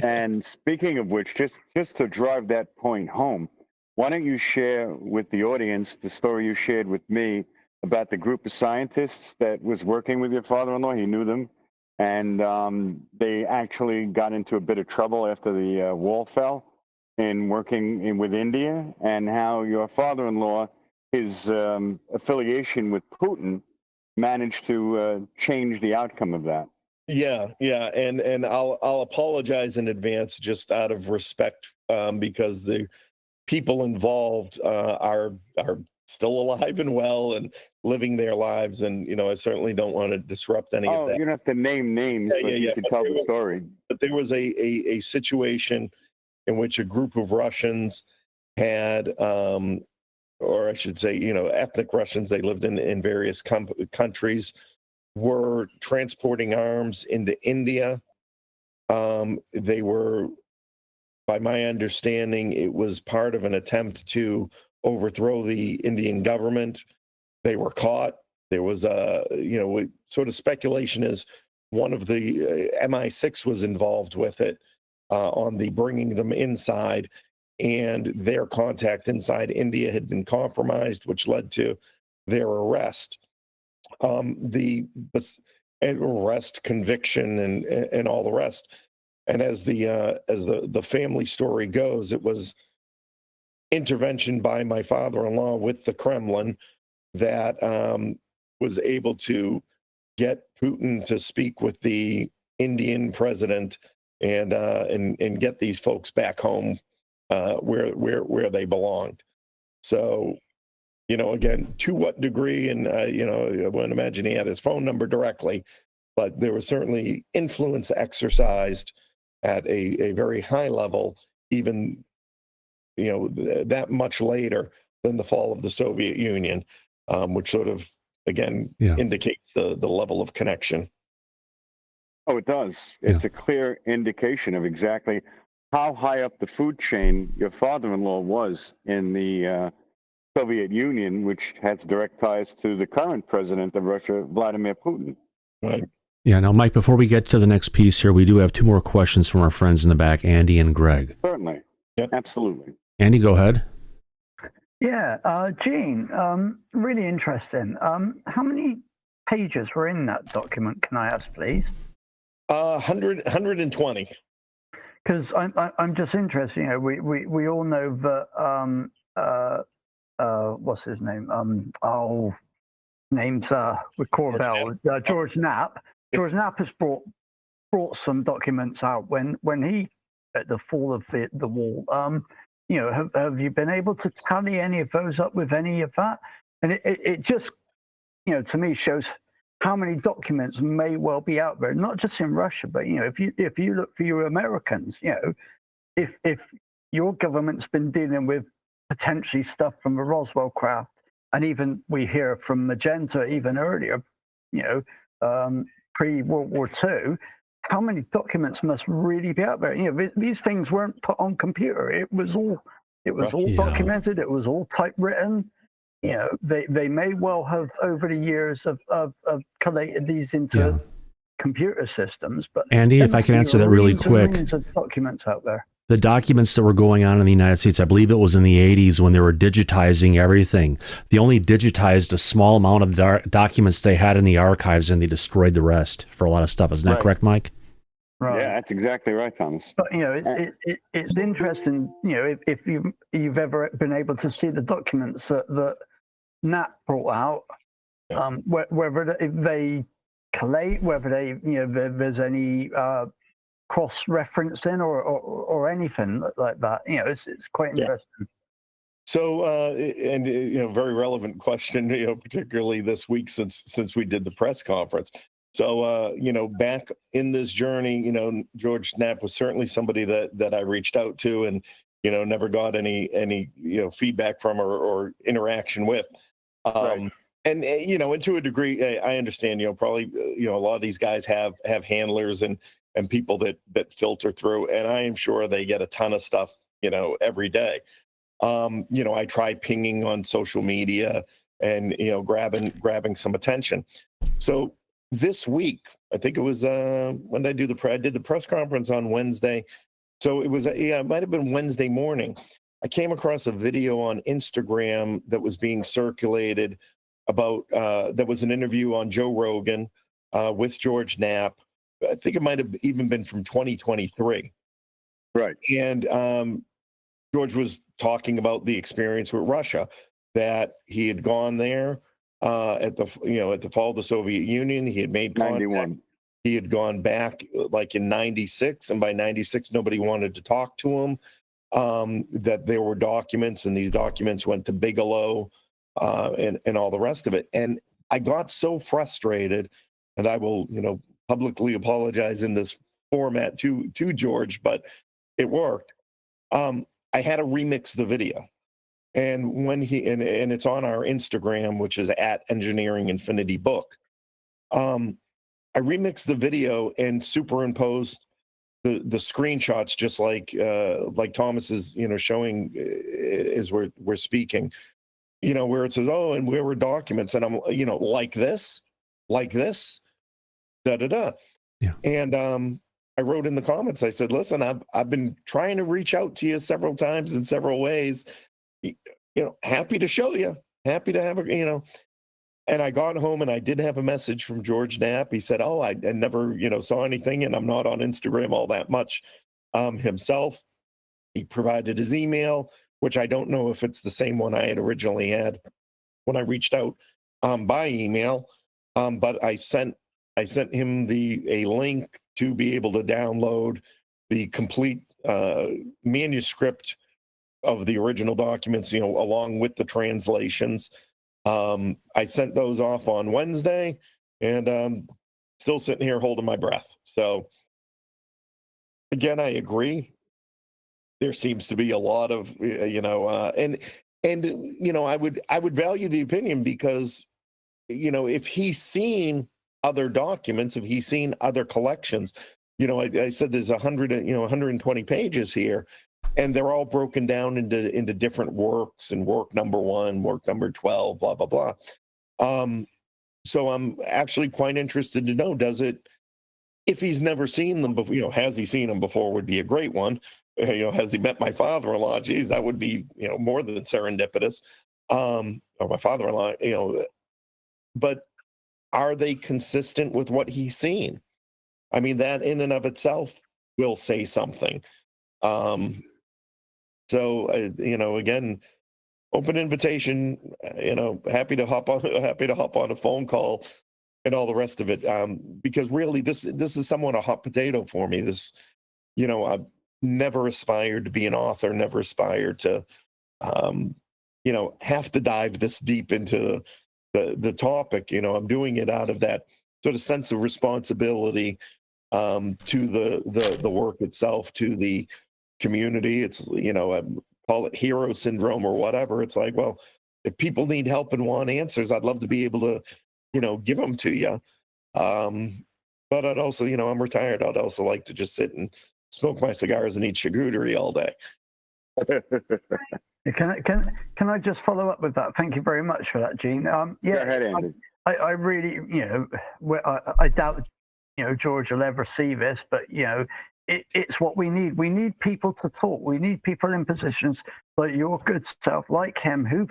And speaking of which, just to drive that point home, why don't you share with the audience the story you shared with me about the group of scientists that was working with your father-in-law? He knew them, and they actually got into a bit of trouble after the wall fell in working with India, and how your father-in-law, his affiliation with Putin, managed to change the outcome of that.
Yeah, and I'll apologize in advance, just out of respect, because the people involved are still alive and well and living their lives, and you know, I certainly don't want to disrupt any of that.
You don't have to name names, but you can tell the story.
But there was a situation in which a group of Russians had, or I should say, you know, ethnic Russians, they lived in various countries, were transporting arms into India. They were by my understanding, it was part of an attempt to overthrow the Indian government. They were caught. There was sort of speculation is one of the MI6 was involved with it on the bringing them inside, and their contact inside India had been compromised, which led to their arrest. The arrest, conviction, and all the rest. And as the family story goes, it was intervention by my father-in-law with the Kremlin that was able to get Putin to speak with the Indian president and get these folks back home where they belonged. So, again, to what degree, and I wouldn't imagine he had his phone number directly, but there was certainly influence exercised at a very high level, even that much later than the fall of the Soviet Union, which sort of again indicates the level of connection.
Oh, it does. It's a clear indication of exactly how high up the food chain your father-in-law was in the Soviet Union, which has direct ties to the current president of Russia, Vladimir Putin.
Right.
Yeah. Now, Mike, before we get to the next piece here, we do have two more questions from our friends in the back, Andy and Greg.
Certainly. Yep. Absolutely.
Andy, go ahead.
Yeah, Gene, really interesting. How many pages were in that document, can I ask, please?
120.
Because I'm just interested. We all know that what's his name? Name's with Corbell. George Knapp. George Knapp has brought some documents out when he at the fall of the wall. Have you been able to tally any of those up with any of that? And it just, to me shows how many documents may well be out there, not just in Russia, but if you look for your Americans, if your government's been dealing with potentially stuff from the Roswell craft, and even we hear from Magenta even earlier, pre-World War II, how many documents must really be out there? These things weren't put on computer. It was all documented. It was all typewritten. They may well have over the years of collated these into computer systems. But
Andy, if I can answer that really quick,
millions of documents out there.
The documents that were going on in the United States, I believe it was in the 80s when they were digitizing everything. They only digitized a small amount of documents they had in the archives, and they destroyed the rest for a lot of stuff. Isn't that correct, Mike?
Right.
Yeah, that's exactly right, Thomas.
But it's interesting. If you've ever been able to see the documents that Nat brought out, whether they collate, whether there's any cross-referencing or anything like that. It's quite interesting.
So, very relevant question, particularly this week since we did the press conference. So, back in this journey, George Knapp was certainly somebody that I reached out to and, never got any feedback from or interaction with.
Right.
And to a degree, I understand, probably, a lot of these guys have handlers and people that filter through, and I am sure they get a ton of stuff, every day. I try pinging on social media and, grabbing some attention. So this week, I think it was, when did I did the press conference on Wednesday. So it was, it might've been Wednesday morning. I came across a video on Instagram that was being circulated about, that was an interview on Joe Rogan with George Knapp. I think it might have even been from 2023.
Right.
And George was talking about the experience with Russia, that he had gone there at the fall of the Soviet Union. He had made contact.
91.
He had gone back like in 96, and by 96, nobody wanted to talk to him. That there were documents, and these documents went to Bigelow and all the rest of it. And I got so frustrated, and I will, publicly apologize in this format to George, but it worked. I had to remix the video. And when and it's on our Instagram, which is at Engineering Infinity Book. I remixed the video and superimposed the screenshots, just like Thomas is, showing as we're speaking, where it says, oh, and where were documents, and I'm, like this, da da da.
Yeah.
And I wrote in the comments, I said, listen, I've been trying to reach out to you several times in several ways. Happy to show you, happy to have a, and I got home and I did have a message from George Knapp. He said, oh, I never, saw anything, and I'm not on Instagram all that much himself. He provided his email, which I don't know if it's the same one I had originally had when I reached out by email. But I sent him a link to be able to download the complete manuscript of the original documents, along with the translations. I sent those off on Wednesday, and still sitting here holding my breath. So again, I agree. There seems to be a lot of, and I would value the opinion, because, if he's seen other documents, if he's seen other collections, I said there's 120 pages here, and they're all broken down into different works, and work number 1, work number 12, blah, blah, blah. So I'm actually quite interested to know, if he's never seen them before, has he seen them before, would be a great one. Has he met my father-in-law? Geez, that would be, more than serendipitous. Or my father-in-law, but are they consistent with what he's seen? I mean, that in and of itself will say something. So, again, open invitation, happy to hop on a phone call and all the rest of it. Because really this is somewhat a hot potato for me. This, I've never aspired to be an author, never aspired to, have to dive this deep into the topic. I'm doing it out of that sort of sense of responsibility to the work itself, to the community. It's, I call it hero syndrome or whatever. It's like, well, if people need help and want answers, I'd love to be able to, give them to you. But I'd also, I'm retired. I'd also like to just sit and smoke my cigars and eat charcuterie all day.
Can I just follow up with that? Thank you very much for that, Gene.
Go ahead, Andy.
I really, I doubt, George will ever see this, but it's what we need. We need people to talk. We need people in positions like your good self, like him, who've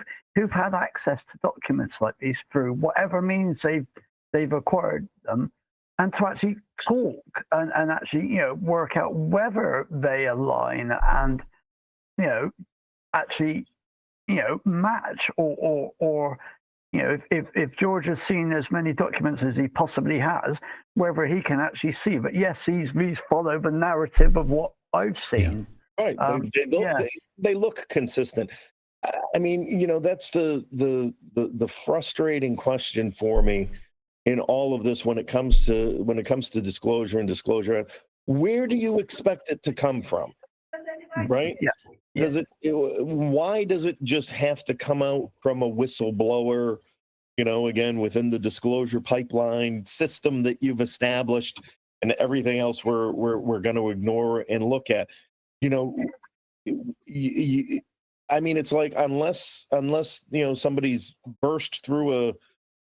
had access to documents like these through whatever means they've acquired them, and to actually talk and actually work out whether they align and actually match or if George has seen as many documents as he possibly has, whether he can actually see. But yes, he's followed the narrative of what I've seen.
Yeah. Right. They look consistent. I mean, that's the frustrating question for me in all of this when it comes to disclosure. Where do you expect it to come from? Right?
Yeah.
Why does it just have to come out from a whistleblower, again, within the disclosure pipeline system that you've established, and everything else we're going to ignore and look at? I mean, it's like, unless somebody's burst through a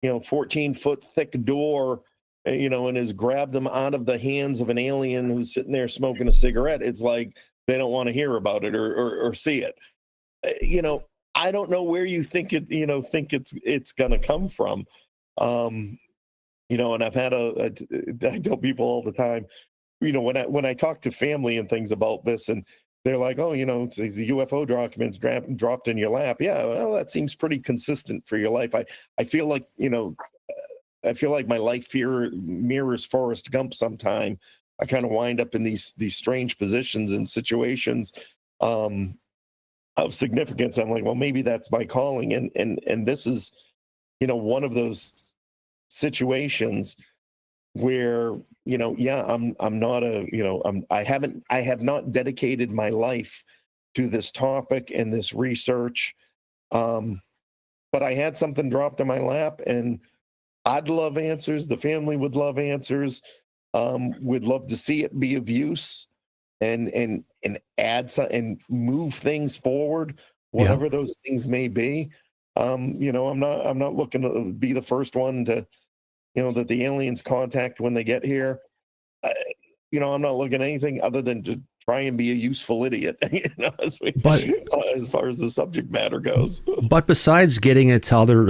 14-foot thick door, and has grabbed them out of the hands of an alien who's sitting there smoking a cigarette, it's like they don't want to hear about it or see it. I don't know where you think it's going to come from. And I've had I tell people all the time, when I talk to family and things about this, and they're like, oh, it's the UFO documents dropped in your lap. Yeah, well, that seems pretty consistent for your life. I feel like, I feel like my life here mirrors Forrest Gump sometime. I kind of wind up in these strange positions and situations of significance. I'm like, well, maybe that's my calling. And this is, one of those situations where, I'm not I have not dedicated my life to this topic and this research. But I had something dropped in my lap, and I'd love answers. The family would love answers. Would love to see it be of use. and add some and move things forward, whatever those things may be. You know, I'm not looking to be the first one to, you know, that the aliens contact when they get here. You know, I'm not looking at anything other than to try and be a useful idiot, you know, as far as the subject matter goes.
But besides getting it to other,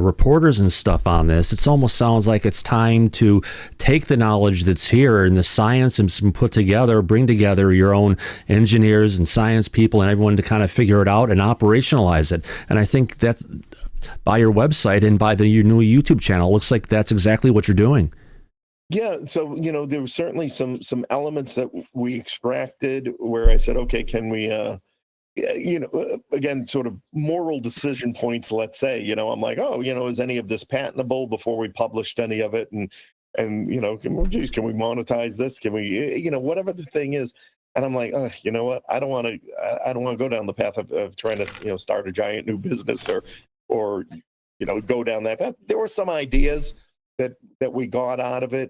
reporters and stuff on this, it almost sounds like it's time to take the knowledge that's here and the science and put together, bring together your own engineers and science people and everyone to kind of figure it out and operationalize it. And I think that by your website and by your new YouTube channel, it looks like that's exactly what you're doing.
Yeah, so you know, there were certainly some elements that we extracted where I said, okay, can we, you know, again, sort of moral decision points. Let's say, you know, I'm like, oh, you know, is any of this patentable before we published any of it, and you know, can we monetize this? Can we, you know, whatever the thing is. And I'm like, oh, you know what? I don't want to go down the path of trying to, you know, start a giant new business or you know, go down that path. There were some ideas that we got out of it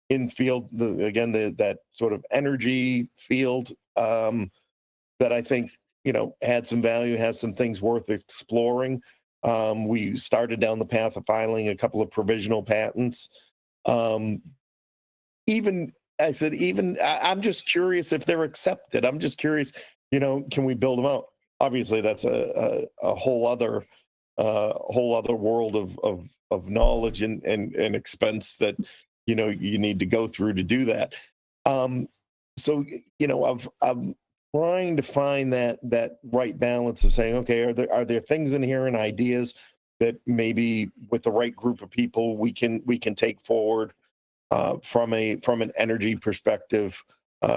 in field, that sort of energy field that I think, you know, had some value, has some things worth exploring. We started down the path of filing a couple of provisional patents. I'm just curious if they're accepted. I'm just curious, you know, can we build them out? Obviously, that's a whole other world of knowledge and expense that, you know, you need to go through to do that. So, you know, I'm trying to find that right balance of saying, okay, are there things in here and ideas that maybe with the right group of people we can take forward from an energy perspective,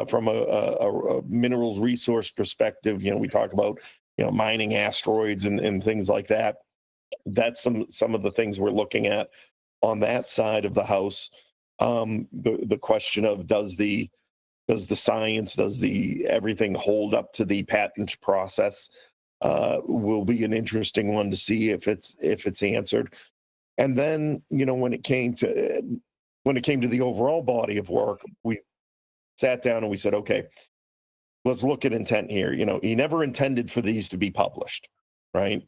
from a minerals resource perspective. You know, we talk about, you know, mining asteroids and things like that. That's some of the things we're looking at on that side of the house. The question of does the science, does the everything hold up to the patent process, will be an interesting one to see if it's answered. And then, you know, when it came to the overall body of work, we sat down and we said, okay, let's look at intent here. You know, he never intended for these to be published, right?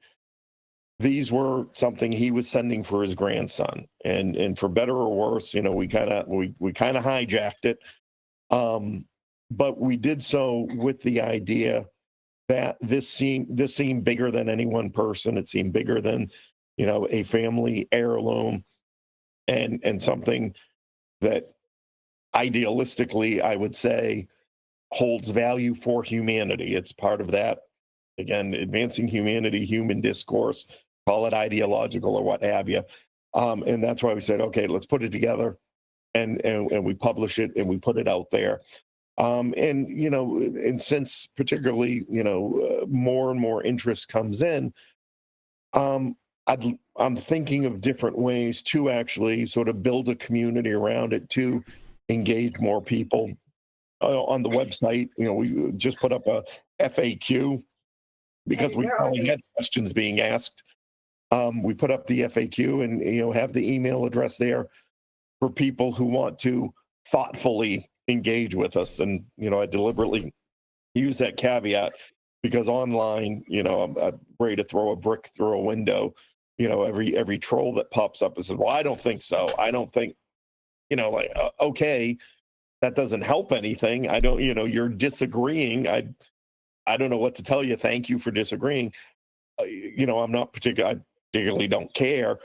These were something he was sending for his grandson, and for better or worse, you know, we kind of hijacked it, but we did so with the idea that this seemed bigger than any one person. It seemed bigger than, you know, a family heirloom, and something that idealistically I would say holds value for humanity. It's part of that, again, advancing humanity, human discourse, call it ideological or what have you. And that's why we said, okay, let's put it together and we publish it and we put it out there. And, you know, and since particularly, you know, more and more interest comes in, I'm thinking of different ways to actually sort of build a community around it, to engage more people. On the website, you know, we just put up a FAQ because we probably had questions being asked. We put up the FAQ and, you know, have the email address there for people who want to thoughtfully engage with us. And, you know, I deliberately use that caveat because online, you know, I'm ready to throw a brick through a window. You know, every troll that pops up and says, well, I don't think so. I don't think, you know, like, okay, that doesn't help anything. I don't, you know, you're disagreeing. I don't know what to tell you. Thank you for disagreeing. You know, I particularly don't care,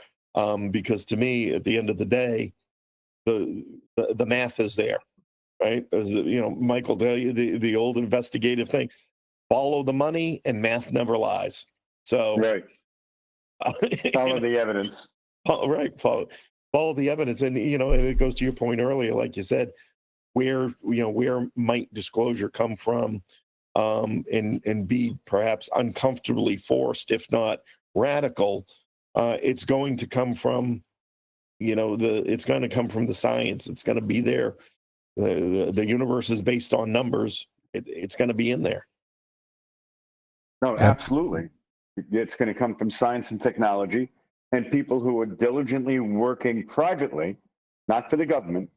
because to me, at the end of the day, the math is there, right? As you know, Michael tell you the old investigative thing: follow the money, and math never lies. So,
right. Follow the evidence.
Right, follow the evidence, and you know, and it goes to your point earlier, like you said, where might disclosure come from, and be perhaps uncomfortably forced, if not radical. It's going to come from, you know, it's going to come from the science. It's going to be there. The universe is based on numbers. It's going to be in there.
No, absolutely. It's going to come from science and technology, and people who are diligently working privately, not for the government,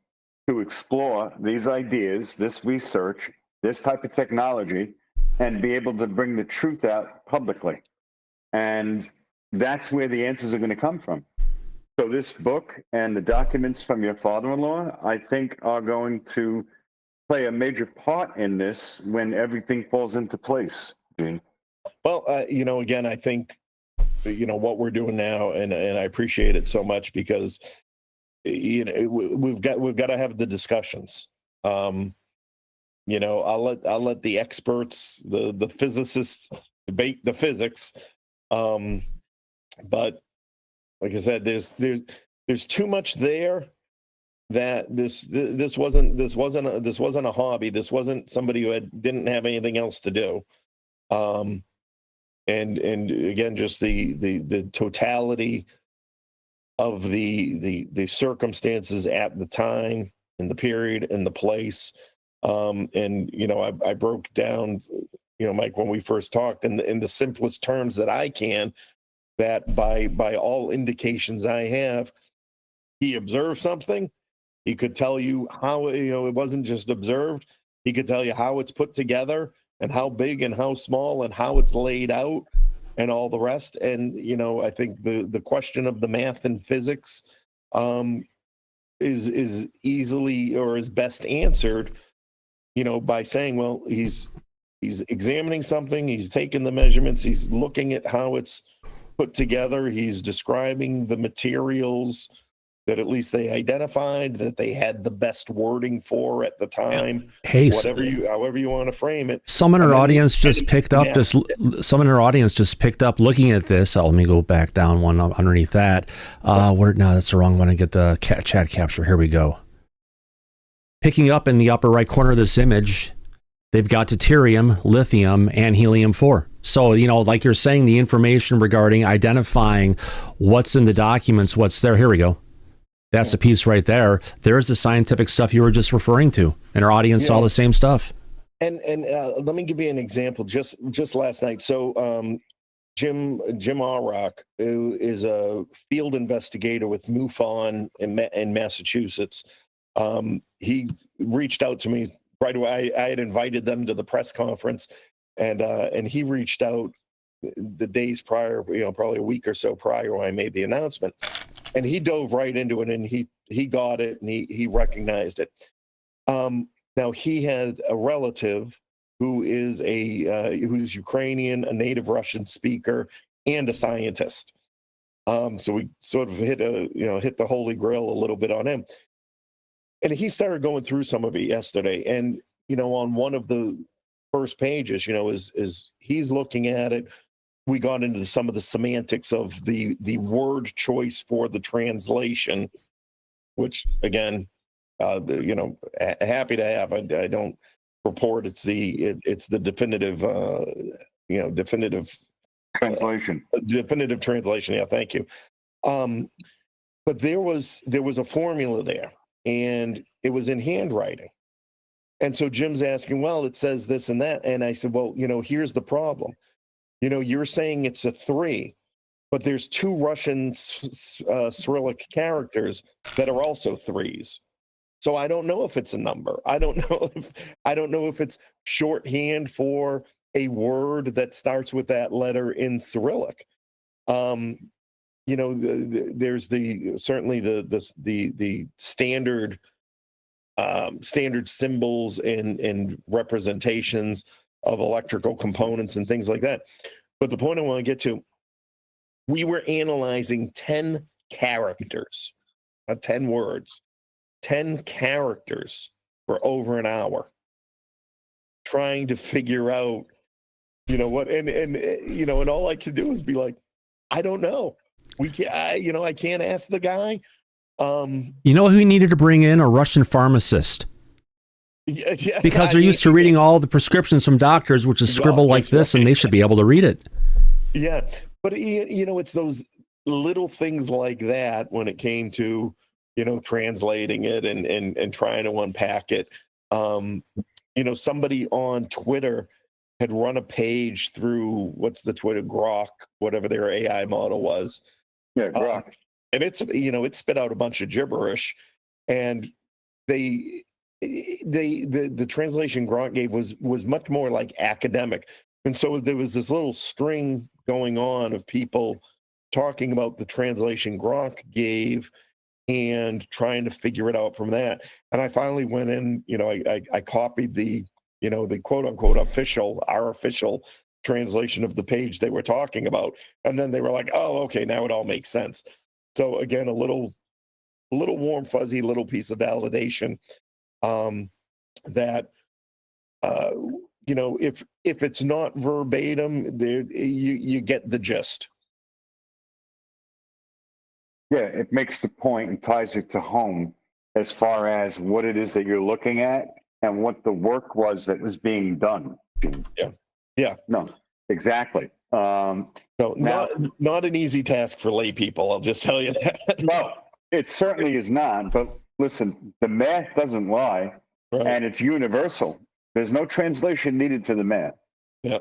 to explore these ideas, this research, this type of technology, and be able to bring the truth out publicly. And that's where the answers are going to come from. So this book and the documents from your father-in-law, I think, are going to play a major part in this when everything falls into place, Gene.
Well, again, I think, what we're doing now, and I appreciate it so much because, we've got to have the discussions. I'll let the experts, the physicists debate the physics. But like I said, there's too much there that this wasn't a hobby. This wasn't somebody who didn't have anything else to do. And again, just the totality of the circumstances at the time and the period and the place. I broke down, Mike, when we first talked in the simplest terms that I can, that by all indications I have, he observed something. He could tell you how, it wasn't just observed. He could tell you how it's put together and how big and how small and how it's laid out and all the rest. And, I think the question of the math and physics is easily, or is best answered, by saying, well, he's examining something, he's taking the measurements, he's looking at how it's put together, he's describing the materials that at least they identified, that they had the best wording for at the time.
Hey,
however you want to frame it.
Someone in our audience just picked up looking at this. Let me go back down one underneath that. No, that's the wrong one. I get the chat capture. Here we go. Picking up in the upper right corner of this image, they've got deuterium, lithium, and helium-4. So, like you're saying, the information regarding identifying what's in the documents, what's there. Here we go. That's the piece right there. There's the scientific stuff you were just referring to, and our audience saw the same stuff.
And let me give you an example. Just last night. So Jim Arrock, who is a field investigator with MUFON in Massachusetts, he reached out to me right away. I had invited them to the press conference, and he reached out the days prior, probably a week or so prior when I made the announcement. And he dove right into it, and he got it, and he recognized it. Now he had a relative who is who's Ukrainian, a native Russian speaker, and a scientist. So we sort of hit the Holy Grail a little bit on him, and he started going through some of it yesterday. And on one of the first pages, is he's looking at it. We got into some of the semantics of the word choice for the translation, which again, happy to have. I don't purport it's the definitive, definitive
translation.
Definitive translation. Yeah, thank you. But there was a formula there, and it was in handwriting. And so Jim's asking, well, it says this and that, and I said, well, here's the problem. You're saying it's a 3, but there's 2 Russian Cyrillic characters that are also 3s. So I don't know if it's a number. I don't know if it's shorthand for a word that starts with that letter in Cyrillic. There's certainly the standard symbols and representations of electrical components and things like that. But the point I want to get to, we were analyzing 10 characters, not 10 words, 10 characters for over an hour, trying to figure out, and all I could do is be like, I don't know. I can't ask the guy. Who
he needed to bring in? A Russian pharmacist.
Yeah,
because they're used to reading all the prescriptions from doctors, which is scribbled like this, and they should be able to read it.
Yeah, but it's those little things like that when it came to translating it and trying to unpack it. Somebody on Twitter had run a page through what's the Twitter Grok, whatever their AI model was.
Yeah, Grok.
And it's it spit out a bunch of gibberish, and the translation Grant gave was much more like academic, and so there was this little string going on of people talking about the translation Gronk gave and trying to figure it out from that. And I finally went in, I copied the quote unquote our official translation of the page they were talking about. And then they were like, oh, okay, now it all makes sense. So again, a little warm, fuzzy little piece of validation that, if it's not verbatim, you get the gist.
Yeah, it makes the point and ties it to home as far as what it is that you're looking at and what the work was that was being done.
Yeah.
No, exactly.
So not an easy task for lay people, I'll just tell you that.
No, it certainly is not. But listen, the math doesn't lie,
Right.
and it's universal. There's no translation needed to the math.
Yeah.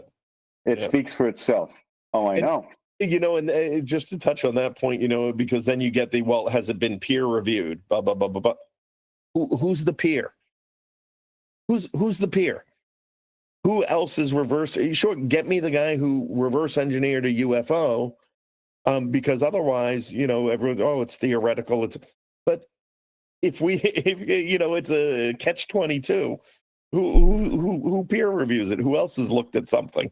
It speaks for itself. Oh, I know.
And just to touch on that point, because then you get has it been peer reviewed? Blah, blah, blah, blah, blah. Who's the peer? Who's the peer? Who else is reverse? Sure, get me the guy who reverse engineered a UFO, because otherwise, everyone, it's theoretical. But if it's a catch-22, who peer reviews it? Who else has looked at something?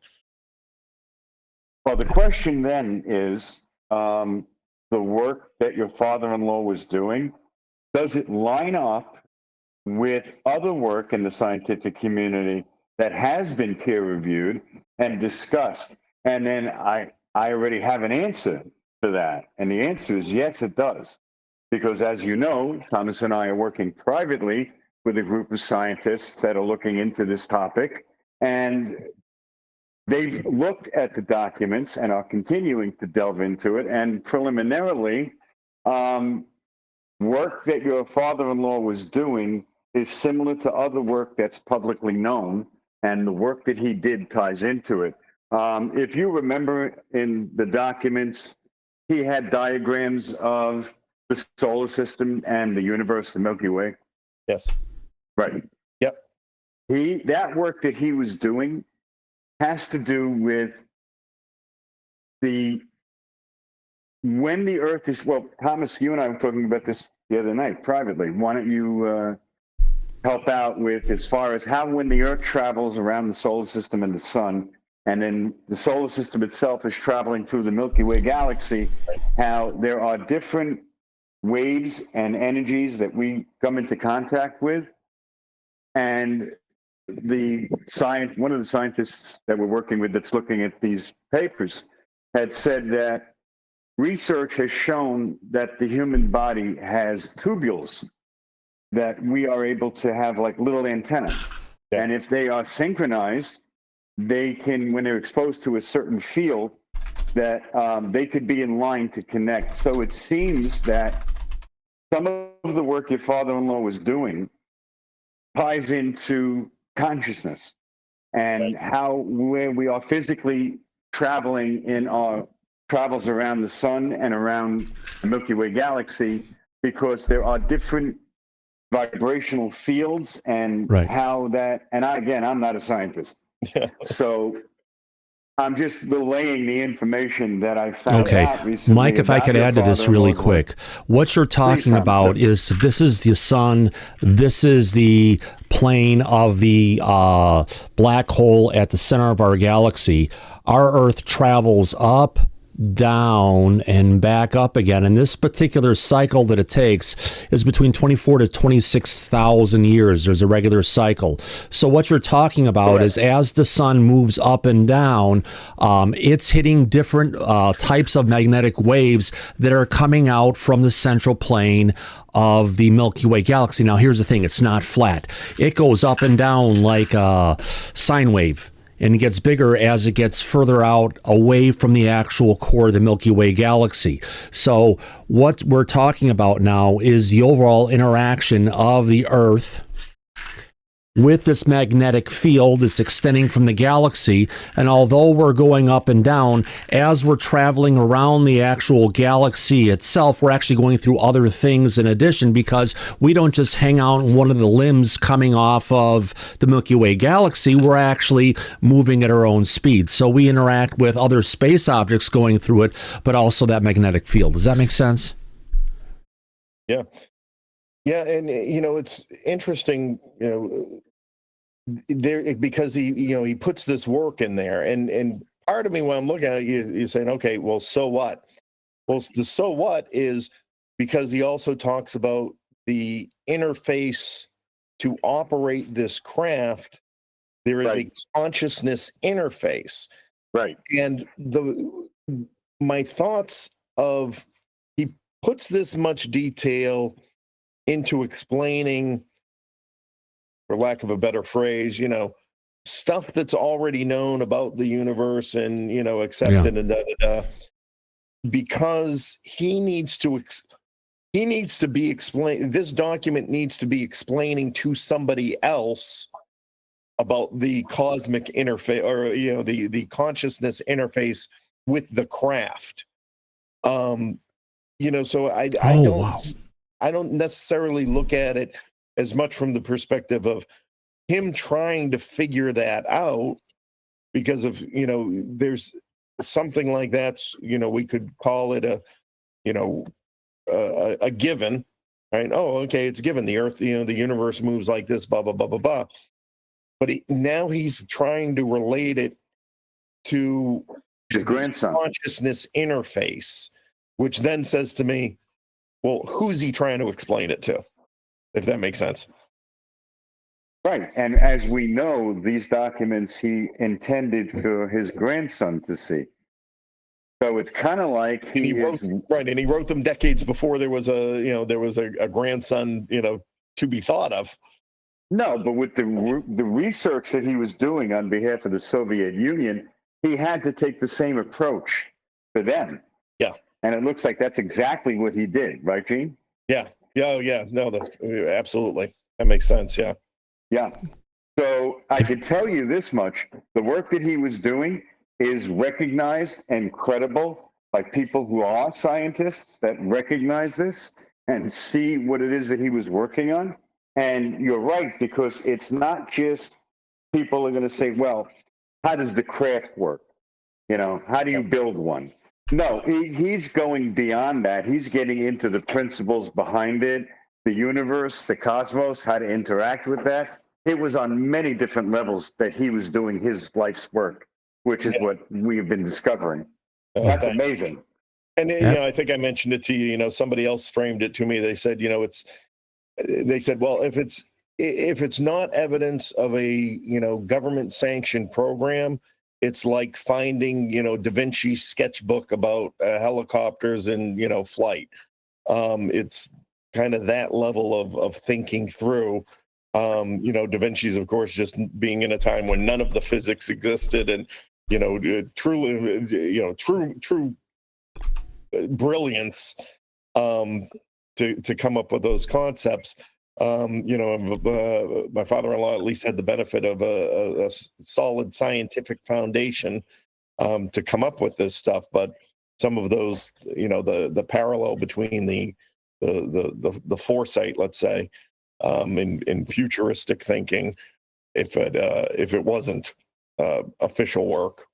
Well, the question then is, the work that your father-in-law was doing, does it line up with other work in the scientific community that has been peer-reviewed and discussed? And then I already have an answer to that. And the answer is yes, it does. Because as you know, Thomas and I are working privately with a group of scientists that are looking into this topic. And they've looked at the documents and are continuing to delve into it. And preliminarily, work that your father-in-law was doing is similar to other work that's publicly known, and the work that he did ties into it. If you remember in the documents, he had diagrams of the solar system and the universe, the Milky Way.
Yes.
Right.
Yep.
That work that he was doing has to do with when the Earth is, Thomas, you and I were talking about this the other night privately. Why don't you help out with as far as when the Earth travels around the solar system and the sun, and then the solar system itself is traveling through the Milky Way galaxy, how there are different waves and energies that we come into contact with. And one of the scientists that we're working with that's looking at these papers had said that research has shown that the human body has tubules that we are able to have like little antennas. Yeah. And if they are synchronized, they can, when they're exposed to a certain field, that they could be in line to connect. So it seems that some of the work your father-in-law was doing ties into consciousness and where we are physically traveling in our travels around the sun and around the Milky Way galaxy, because there are different vibrational fields and how that, and I'm not a scientist. So I'm just relaying the information that I found out recently.
Mike, if I could add to this really quick. What you're talking about is this is the sun, this is the plane of the black hole at the center of our galaxy. Our Earth travels up, down, and back up again. And this particular cycle that it takes is between 24 to 26,000 years. There's a regular cycle. So what you're talking about is as the sun moves up and down, it's hitting different types of magnetic waves that are coming out from the central plane of the Milky Way galaxy. Now, here's the thing. It's not flat. It goes up and down like a sine wave. And it gets bigger as it gets further out away from the actual core of the Milky Way galaxy. So what we're talking about now is the overall interaction of the Earth with this magnetic field that's extending from the galaxy. And although we're going up and down, as we're traveling around the actual galaxy itself, we're actually going through other things in addition, because we don't just hang out in one of the limbs coming off of the Milky Way galaxy. We're actually moving at our own speed. So we interact with other space objects going through it, but also that magnetic field. Does that make sense?
Yeah. Yeah. And, it's interesting, there, because he puts this work in there, and part of me, when I'm looking at it, you're saying, okay, well, so what? Well, the so what is because he also talks about the interface to operate this craft. There is a consciousness interface.
Right.
And my thoughts of, he puts this much detail into explaining, for lack of a better phrase, stuff that's already known about the universe and, accepted and because he needs to be explained. This document needs to be explaining to somebody else about the cosmic interface, or, the consciousness interface with the craft. So I don't necessarily look at it as much from the perspective of him trying to figure that out, because of, there's something like that, we could call it a given, right? Oh, okay, it's given. The Earth, the universe moves like this, blah, blah, blah, blah, blah. But now he's trying to relate it to
his grandson
consciousness interface, which then says to me, well, who's he trying to explain it to? If that makes sense.
Right. And as we know, these documents he intended for his grandson to see. So it's kind of like he wrote
them decades before there was a grandson, to be thought of.
No, but with the research that he was doing on behalf of the Soviet Union, he had to take the same approach to them.
Yeah.
And it looks like that's exactly what he did, right, Gene?
Yeah. Yeah. Yeah. No, absolutely. That makes sense. Yeah.
Yeah. So I can tell you this much. The work that he was doing is recognized and credible by people who are scientists that recognize this and see what it is that he was working on. And you're right, because it's not just people are going to say, well, how does the craft work? How do you build one? No, he's going beyond that. He's getting into the principles behind it, the universe, the cosmos, how to interact with that. It was on many different levels that he was doing his life's work, which is what we've been discovering. That's amazing.
And I think I mentioned it to you. Somebody else framed it to me. They said, they said, well, if it's not evidence of a government sanctioned program, it's like finding Da Vinci's sketchbook about helicopters and flight. It's kind of that level of thinking through. Da Vinci's, of course, just being in a time when none of the physics existed, and truly, true brilliance to come up with those concepts. My father-in-law at least had the benefit of a solid scientific foundation to come up with this stuff. But some of those, the parallel between the foresight, let's say, in futuristic thinking, if it wasn't official work.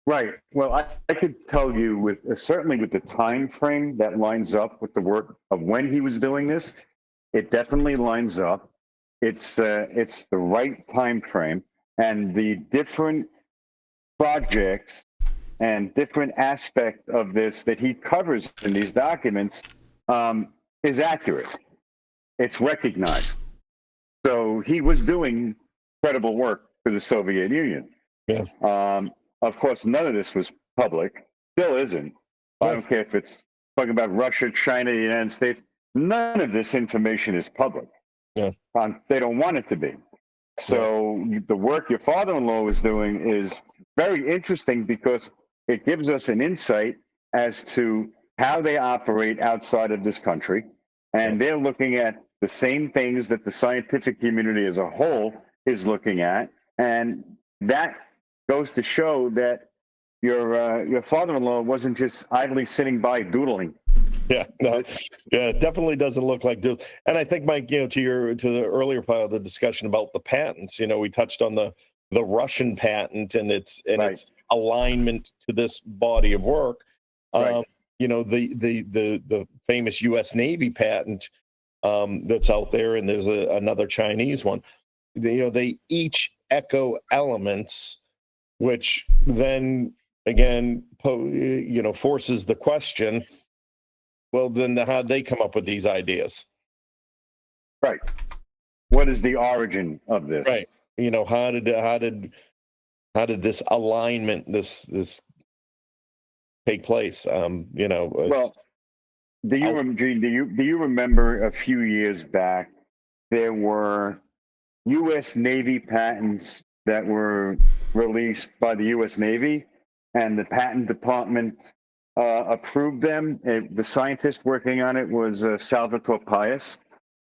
Right. Well, I could tell you certainly with the time frame that lines up with the work of when he was doing this, it definitely lines up. It's the right time frame, and the different projects and different aspect of this that he covers in these documents is accurate. It's recognized. So he was doing credible work for the Soviet Union.
Yeah.
Of course, none of this was public. Still isn't. I don't care if it's talking about Russia, China, the United States. None of this information is public.
Yeah.
They don't want it to be. So the work your father-in-law was doing is very interesting because it gives us an insight as to how they operate outside of this country. And they're looking at the same things that the scientific community as a whole is looking at. And that goes to show that your father-in-law wasn't just idly sitting by doodling.
Yeah, no, yeah, it definitely doesn't look like this. And I think, Mike, to the earlier part of the discussion about the patents, we touched on the Russian patent and its alignment to this body of work.
Right.
The famous U.S. Navy patent that's out there, and there's another Chinese one. They each echo elements, which then again, forces the question. Well, then how'd they come up with these ideas?
Right. What is the origin of this?
Right. How did this alignment, this take place? Well,
do you remember a few years back there were U.S. Navy patents that were released by the U.S. Navy, and the patent department approved them? The scientist working on it was Salvatore Pais,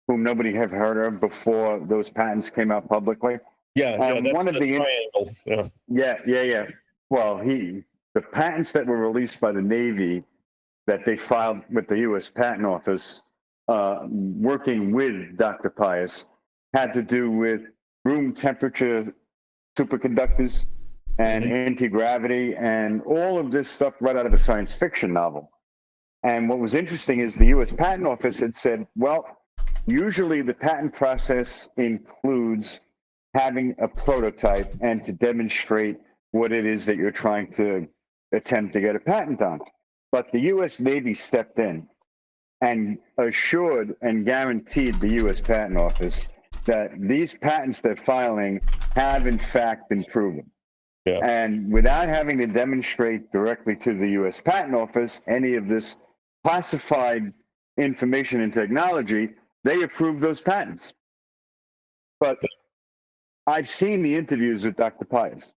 whom nobody had heard of before those patents came out publicly.
Yeah, that's one of the triangle.
Yeah. Well, the patents that were released by the Navy that they filed with the U.S. Patent Office, working with Dr. Pais, had to do with room temperature superconductors and anti-gravity and all of this stuff right out of a science fiction novel. And what was interesting is the U.S. Patent Office had said, well, usually the patent process includes having a prototype and to demonstrate what it is that you're trying to attempt to get a patent on. But the U.S. Navy stepped in and assured and guaranteed the U.S. Patent Office that these patents they're filing have in fact been proven.
Yeah.
And without having to demonstrate directly to the U.S. Patent Office any of this classified information and technology, they approved those patents. But I've seen the interviews with Dr. Pais,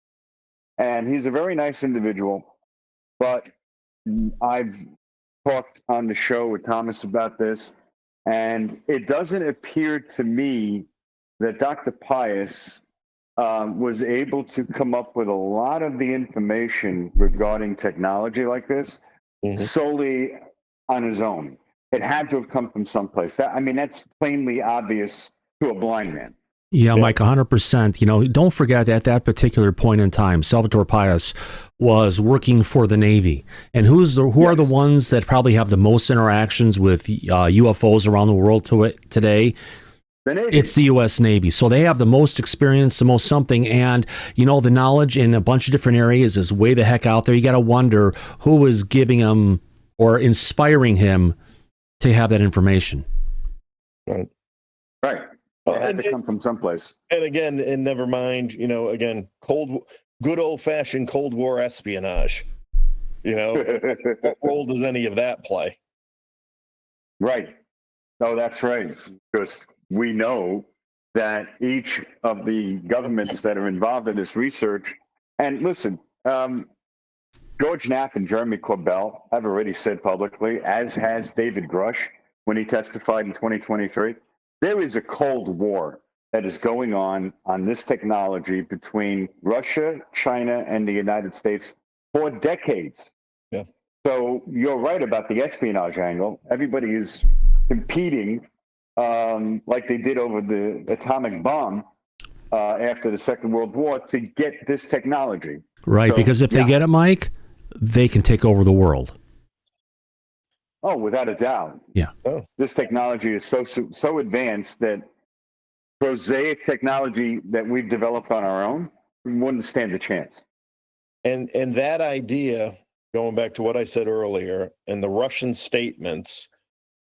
and he's a very nice individual, but I've talked on the show with Thomas about this, and it doesn't appear to me that Dr. Pais was able to come up with a lot of the information regarding technology like this solely on his own. It had to have come from someplace. That's plainly obvious to a blind man.
Yeah, Mike, 100%. Don't forget at that particular point in time, Salvatore Pais was working for the Navy. And who are the ones that probably have the most interactions with UFOs around the world today?
The Navy.
It's the U.S. Navy. So they have the most experience, the most something. And, the knowledge in a bunch of different areas is way the heck out there. You got to wonder who is giving him or inspiring him to have that information.
Right. It had to come from someplace.
And again, and never mind, good old-fashioned Cold War espionage. What role does any of that play?
Right. No, that's right. Because we know that each of the governments that are involved in this research, and listen, George Knapp and Jeremy Corbell have already said publicly, as has David Grush when he testified in 2023, there is a Cold War that is going on this technology between Russia, China, and the United States for decades.
Yeah.
So you're right about the espionage angle. Everybody is competing like they did over the atomic bomb after the Second World War to get this technology.
Right, because if they get it, Mike, they can take over the world.
Oh, without a doubt.
Yeah.
This technology is so advanced that prosaic technology that we've developed on our own wouldn't stand a chance.
And that idea, going back to what I said earlier, and the Russian statements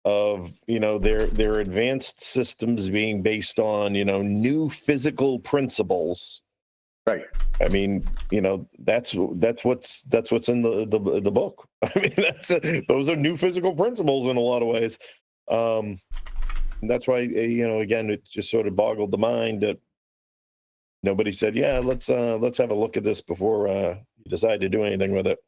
of their advanced systems being based on new physical principles.
Right.
That's what's in the book. Those are new physical principles in a lot of ways. That's why again, it just sort of boggled the mind that nobody said, yeah, let's have a look at this before you decide to do anything with it.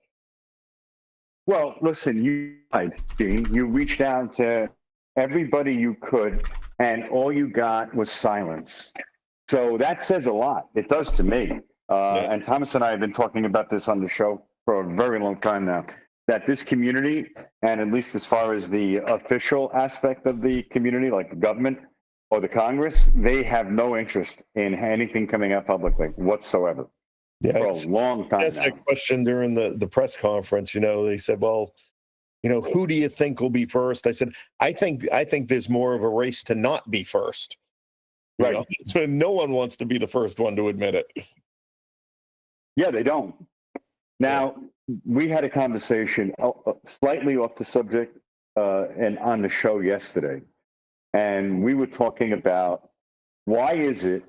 Well, listen, Gene, you reached out to everybody you could, and all you got was silence. So that says a lot. It does to me. And Thomas and I have been talking about this on the show for a very long time now, that this community, and at least as far as the official aspect of the community, like the government or the Congress, they have no interest in anything coming out publicly whatsoever.
Yeah,
for a long time
that's
now.
that question during the press conference. They said, well, who do you think will be first? I said, I think there's more of a race to not be first.
Right.
So no one wants to be the first one to admit it.
Yeah, they don't. Now, we had a conversation slightly off the subject and on the show yesterday. And we were talking about why is it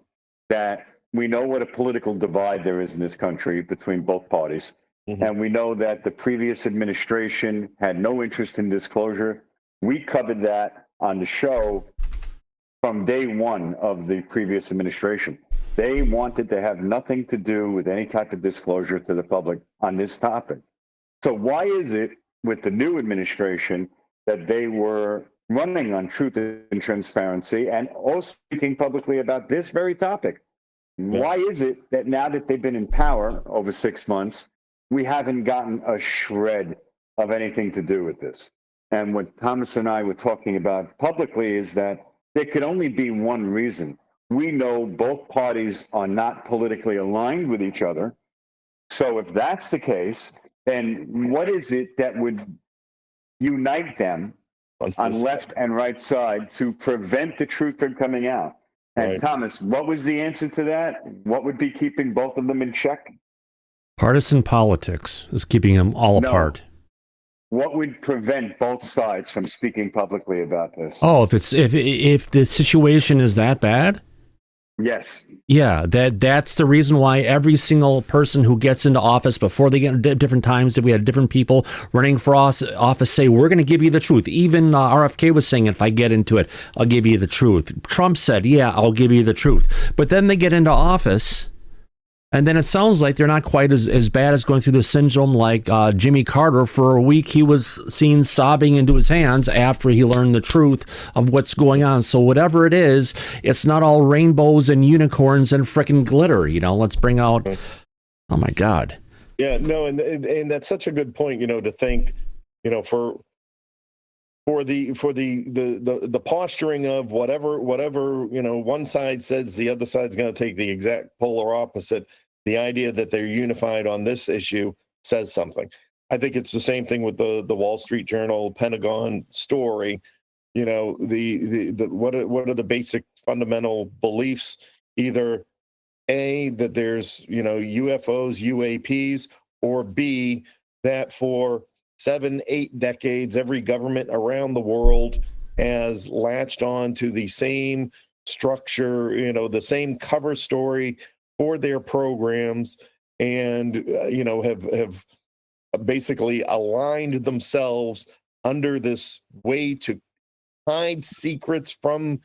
that we know what a political divide there is in this country between both parties.
Mm-hmm.
And we know that the previous administration had no interest in disclosure. We covered that on the show from day one of the previous administration. They wanted to have nothing to do with any type of disclosure to the public on this topic. So why is it with the new administration that they were running on truth and transparency and also speaking publicly about this very topic? Why is it that now that they've been in power over 6 months, we haven't gotten a shred of anything to do with this? And what Thomas and I were talking about publicly is that there could only be one reason. We know both parties are not politically aligned with each other. So if that's the case, then what is it that would unite them on left and right side to prevent the truth from coming out? And
Right.
Thomas, what was the answer to that? What would be keeping both of them in check?
Partisan politics is keeping them all apart.
What would prevent both sides from speaking publicly about this?
Oh, if the situation is that bad?
Yes.
Yeah, that's the reason why every single person who gets into office before they get into different times, that we had different people running for office say, we're going to give you the truth. Even RFK was saying, if I get into it, I'll give you the truth. Trump said, yeah, I'll give you the truth. But then they get into office, and then it sounds like they're not quite as bad as going through the syndrome like Jimmy Carter. For a week, he was seen sobbing into his hands after he learned the truth of what's going on. So whatever it is, it's not all rainbows and unicorns and frickin' glitter. Let's bring out, oh my God.
Yeah, no, and that's such a good point, to think, for the posturing of whatever, one side says the other side's going to take the exact polar opposite. The idea that they're unified on this issue says something. I think it's the same thing with the Wall Street Journal Pentagon story. What are the basic fundamental beliefs? Either A, that there's UFOs, UAPs, or B, that for 7-8 decades, every government around the world has latched on to the same structure, the same cover story for their programs, and have basically aligned themselves under this way to hide secrets from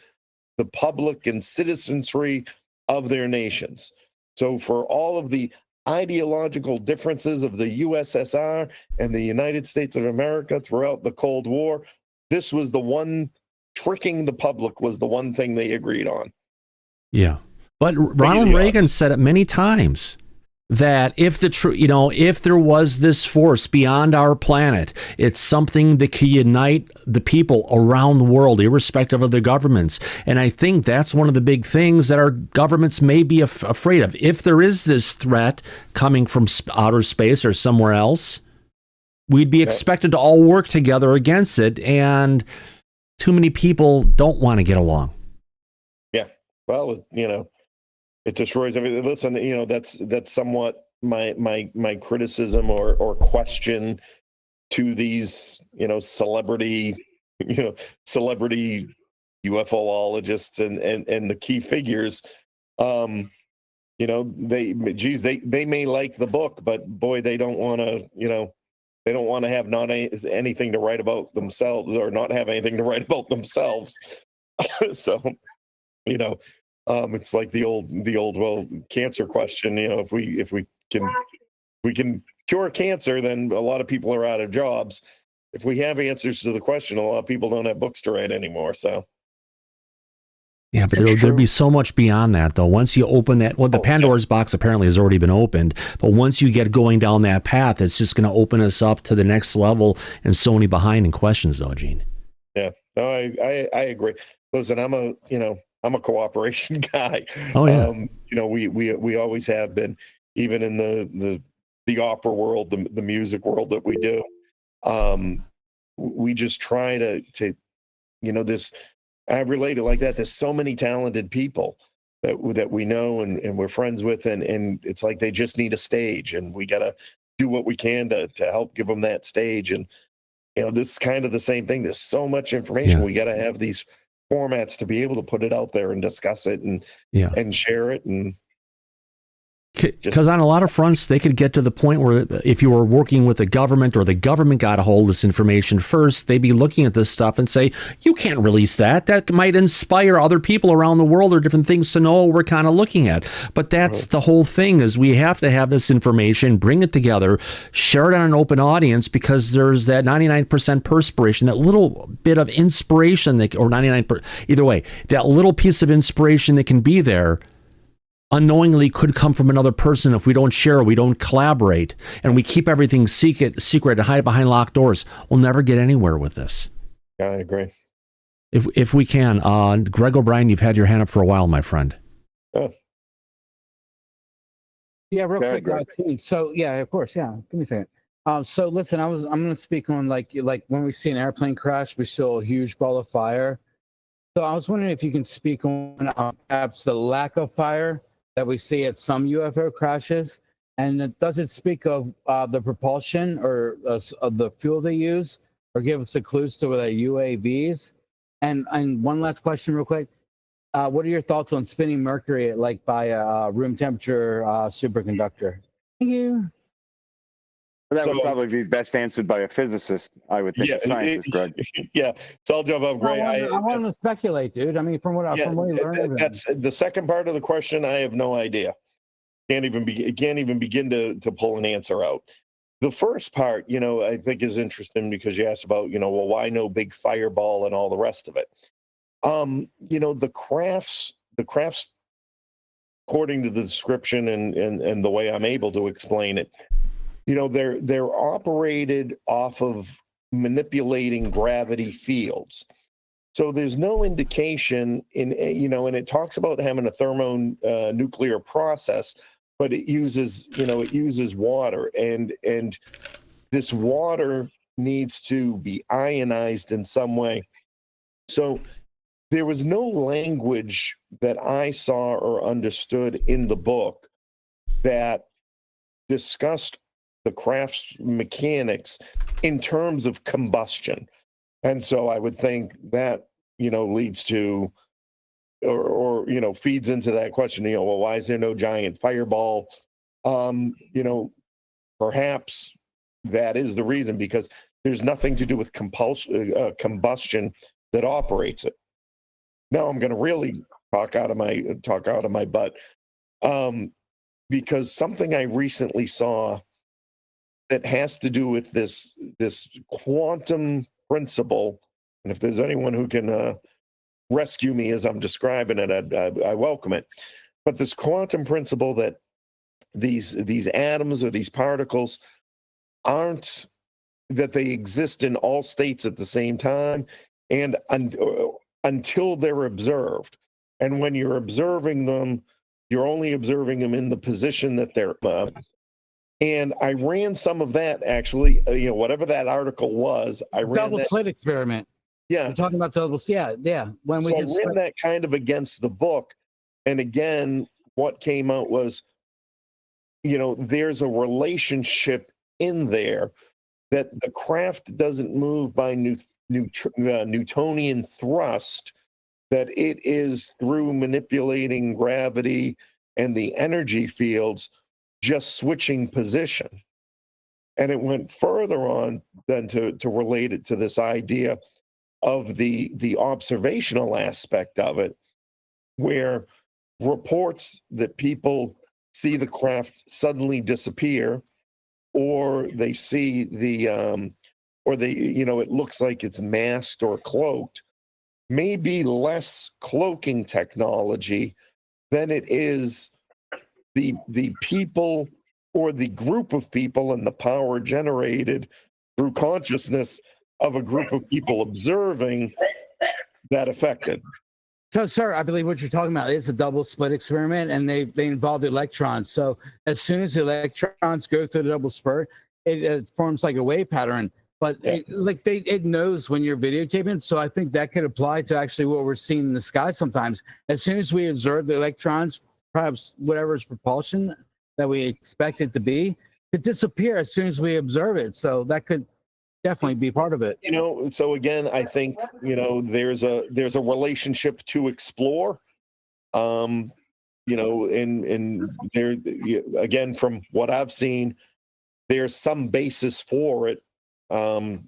the public and citizenry of their nations. So for all of the ideological differences of the USSR and the United States of America throughout the Cold War, this was the one, tricking the public was the one thing they agreed on.
Yeah. But Ronald Reagan said it many times that if there was this force beyond our planet, it's something that could unite the people around the world, irrespective of their governments. And I think that's one of the big things that our governments may be afraid of. If there is this threat coming from outer space or somewhere else, we'd be expected to all work together against it. And too many people don't want to get along.
Yeah. Well, it destroys everything. Listen, that's somewhat my criticism or question to these, celebrity UFOologists and the key figures. They may like the book, but boy, they don't want to, have anything to write about themselves, or not have anything to write about themselves. So, it's like the old cancer question. If we can cure cancer, then a lot of people are out of jobs. If we have answers to the question, a lot of people don't have books to write anymore. So
Yeah, but
It's
there'd be
true.
so much beyond that, though. Once you open that, well, the Pandora's box apparently has already been opened, but once you get going down that path, it's just going to open us up to the next level and so many behind in questions, though, Gene.
Yeah, no, I agree. Listen, I'm a cooperation guy.
Oh, yeah.
We always have been, even in the opera world, the music world that we do. We just try to this. I relate it like that. There's so many talented people that we know and we're friends with, and it's like they just need a stage, and we got to do what we can to help give them that stage. And this is kind of the same thing. There's so much information.
Yeah.
We got to have these formats to be able to put it out there and discuss it and share it. And
because on a lot of fronts, they could get to the point where if you were working with the government or the government got a hold of this information first, they'd be looking at this stuff and say, you can't release that. That might inspire other people around the world or different things to know what we're kind of looking at. But that's the whole thing, is we have to have this information, bring it together, share it on an open audience, because there's that 99% perspiration, that little bit of inspiration, or 99%, either way, that little piece of inspiration that can be there unknowingly could come from another person if we don't share, we don't collaborate, and we keep everything secret and hide behind locked doors. We'll never get anywhere with this.
Yeah, I agree.
If we can, Greg O'Brien, you've had your hand up for a while, my friend.
Oh.
Yeah, real quick. So yeah, of course. Yeah, give me a second. So listen, I'm going to speak on like when we see an airplane crash, we saw a huge ball of fire. So I was wondering if you can speak on perhaps the lack of fire that we see at some UFO crashes, and does it speak of the propulsion or of the fuel they use, or give us a clues to the UAVs? And one last question, real quick. What are your thoughts on spinning mercury by a room temperature superconductor? Thank you.
That would probably be best answered by a physicist, I would think, a scientist, Greg.
Yeah, so I'll jump up, Greg.
I want to speculate, dude. I mean, from what you learned.
That's the second part of the question. I have no idea. Can't even begin to pull an answer out. The first part, I think is interesting because you asked about, well, why no big fireball and all the rest of it. The crafts, according to the description and the way I'm able to explain it, they're operated off of manipulating gravity fields. So there's no indication and it talks about having a thermonuclear process, but it uses water, and this water needs to be ionized in some way. So there was no language that I saw or understood in the book that discussed the craft's mechanics in terms of combustion. And so I would think that, leads to or feeds into that question, well, why is there no giant fireball? Perhaps that is the reason, because there's nothing to do with combustion that operates it. Now I'm going to really talk out of my butt, because something I recently saw that has to do with this quantum principle, and if there's anyone who can rescue me as I'm describing it, I welcome it. But this quantum principle that these atoms or these particles aren't, that they exist in all states at the same time, and until they're observed. And when you're observing them, you're only observing them in the position that they're and I ran some of that, actually, whatever that article was. I ran
double slit experiment.
Yeah,
we're talking about doubles. Yeah. When
I ran that kind of against the book, and again, what came out was, there's a relationship in there that the craft doesn't move by Newtonian thrust, that it is through manipulating gravity and the energy fields, just switching position. And it went further on than to relate it to this idea of the observational aspect of it, where reports that people see the craft suddenly disappear, or they see it looks like it's masked or cloaked. may be less cloaking technology than it is the people or the group of people and the power generated through consciousness of a group of people observing that affected.
So, sir, I believe what you're talking about is a double slit experiment, and they involve the electrons. So as soon as the electrons go through the double spurt, it forms like a wave pattern. But it knows when you're videotaping. So I think that could apply to actually what we're seeing in the sky sometimes. As soon as we observe the electrons, perhaps whatever's propulsion that we expect it to be could disappear as soon as we observe it. So that could definitely be part of it.
So again, I think, there's a relationship to explore. And there, again, from what I've seen, there's some basis for it. In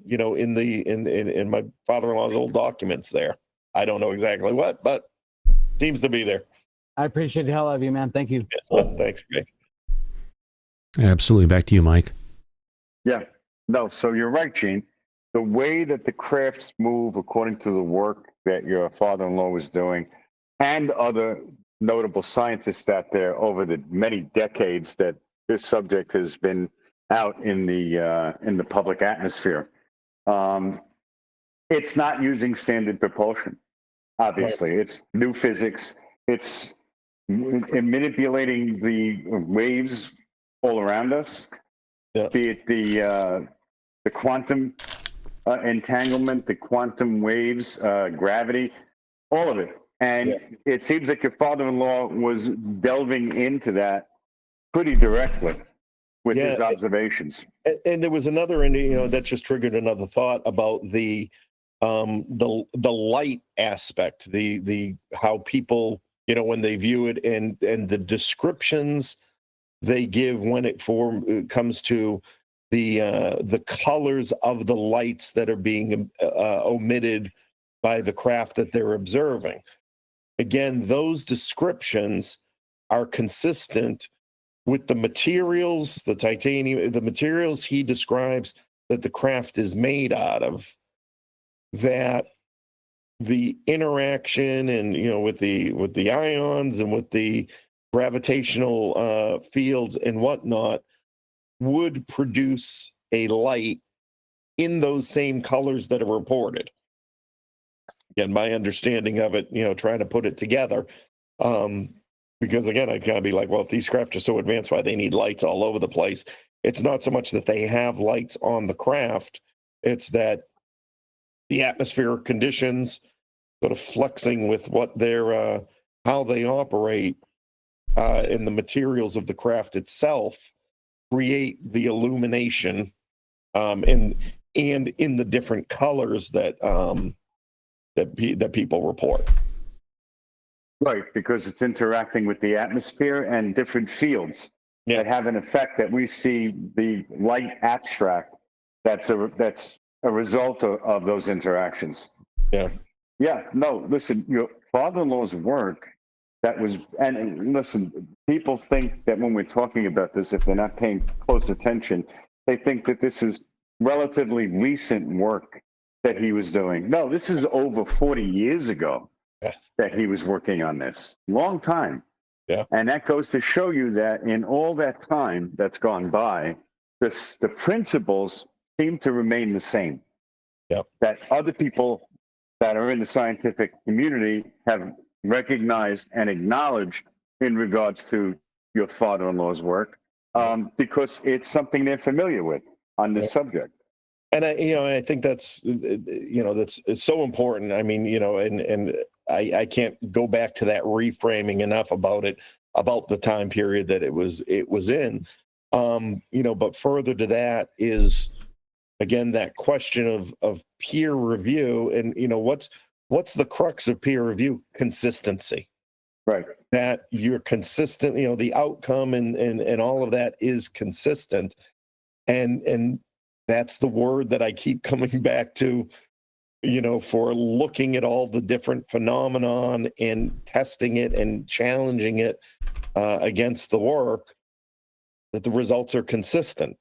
my father-in-law's old documents there. I don't know exactly what, but seems to be there.
I appreciate the hell out of you, man. Thank you.
Thanks, Greg.
Absolutely. Back to you, Mike.
Yeah. No, so you're right, Gene. The way that the crafts move according to the work that your father-in-law was doing and other notable scientists out there over the many decades that this subject has been out in the public atmosphere. It's not using standard propulsion. Obviously, it's new physics. It's manipulating the waves all around us, be it the quantum entanglement, the quantum waves, gravity, all of it. And it seems like your father-in-law was delving into that pretty directly with his observations.
And there was another, that just triggered another thought about the light aspect, the how people, when they view it, and the descriptions they give when it comes to the colors of the lights that are being omitted by the craft that they're observing. Again, those descriptions are consistent with the materials, the titanium, the materials he describes that the craft is made out of, that the interaction and, with the ions and with the gravitational fields and whatnot would produce a light in those same colors that are reported. Again, my understanding of it, trying to put it together, because again, I'd kind of be like, well, if these craft are so advanced, why they need lights all over the place? It's not so much that they have lights on the craft, it's that the atmospheric conditions sort of flexing with what they're, how they operate, in the materials of the craft itself create the illumination, and in the different colors that people report.
Right, because it's interacting with the atmosphere and different fields that have an effect that we see the light abstract. That's a result of those interactions. Yeah. No, listen, your father-in-law's work and listen, people think that when we're talking about this, if they're not paying close attention, they think that this is relatively recent work that he was doing. No, this is over 40 years ago that he was working on this. Long time.
Yeah.
And that goes to show you that in all that time that's gone by, the principles seem to remain the same.
Yep.
That other people that are in the scientific community have recognized and acknowledged in regards to your father-in-law's work, because it's something they're familiar with on this subject.
And I think that's it's so important. I mean, and I can't go back to that reframing enough about the time period that it was in. But further to that is, again, that question of peer review, and what's the crux of peer review? Consistency.
Right.
That you're consistent, the outcome and all of that is consistent. And that's the word that I keep coming back to, for looking at all the different phenomenon and testing it and challenging it against the work, that the results are consistent.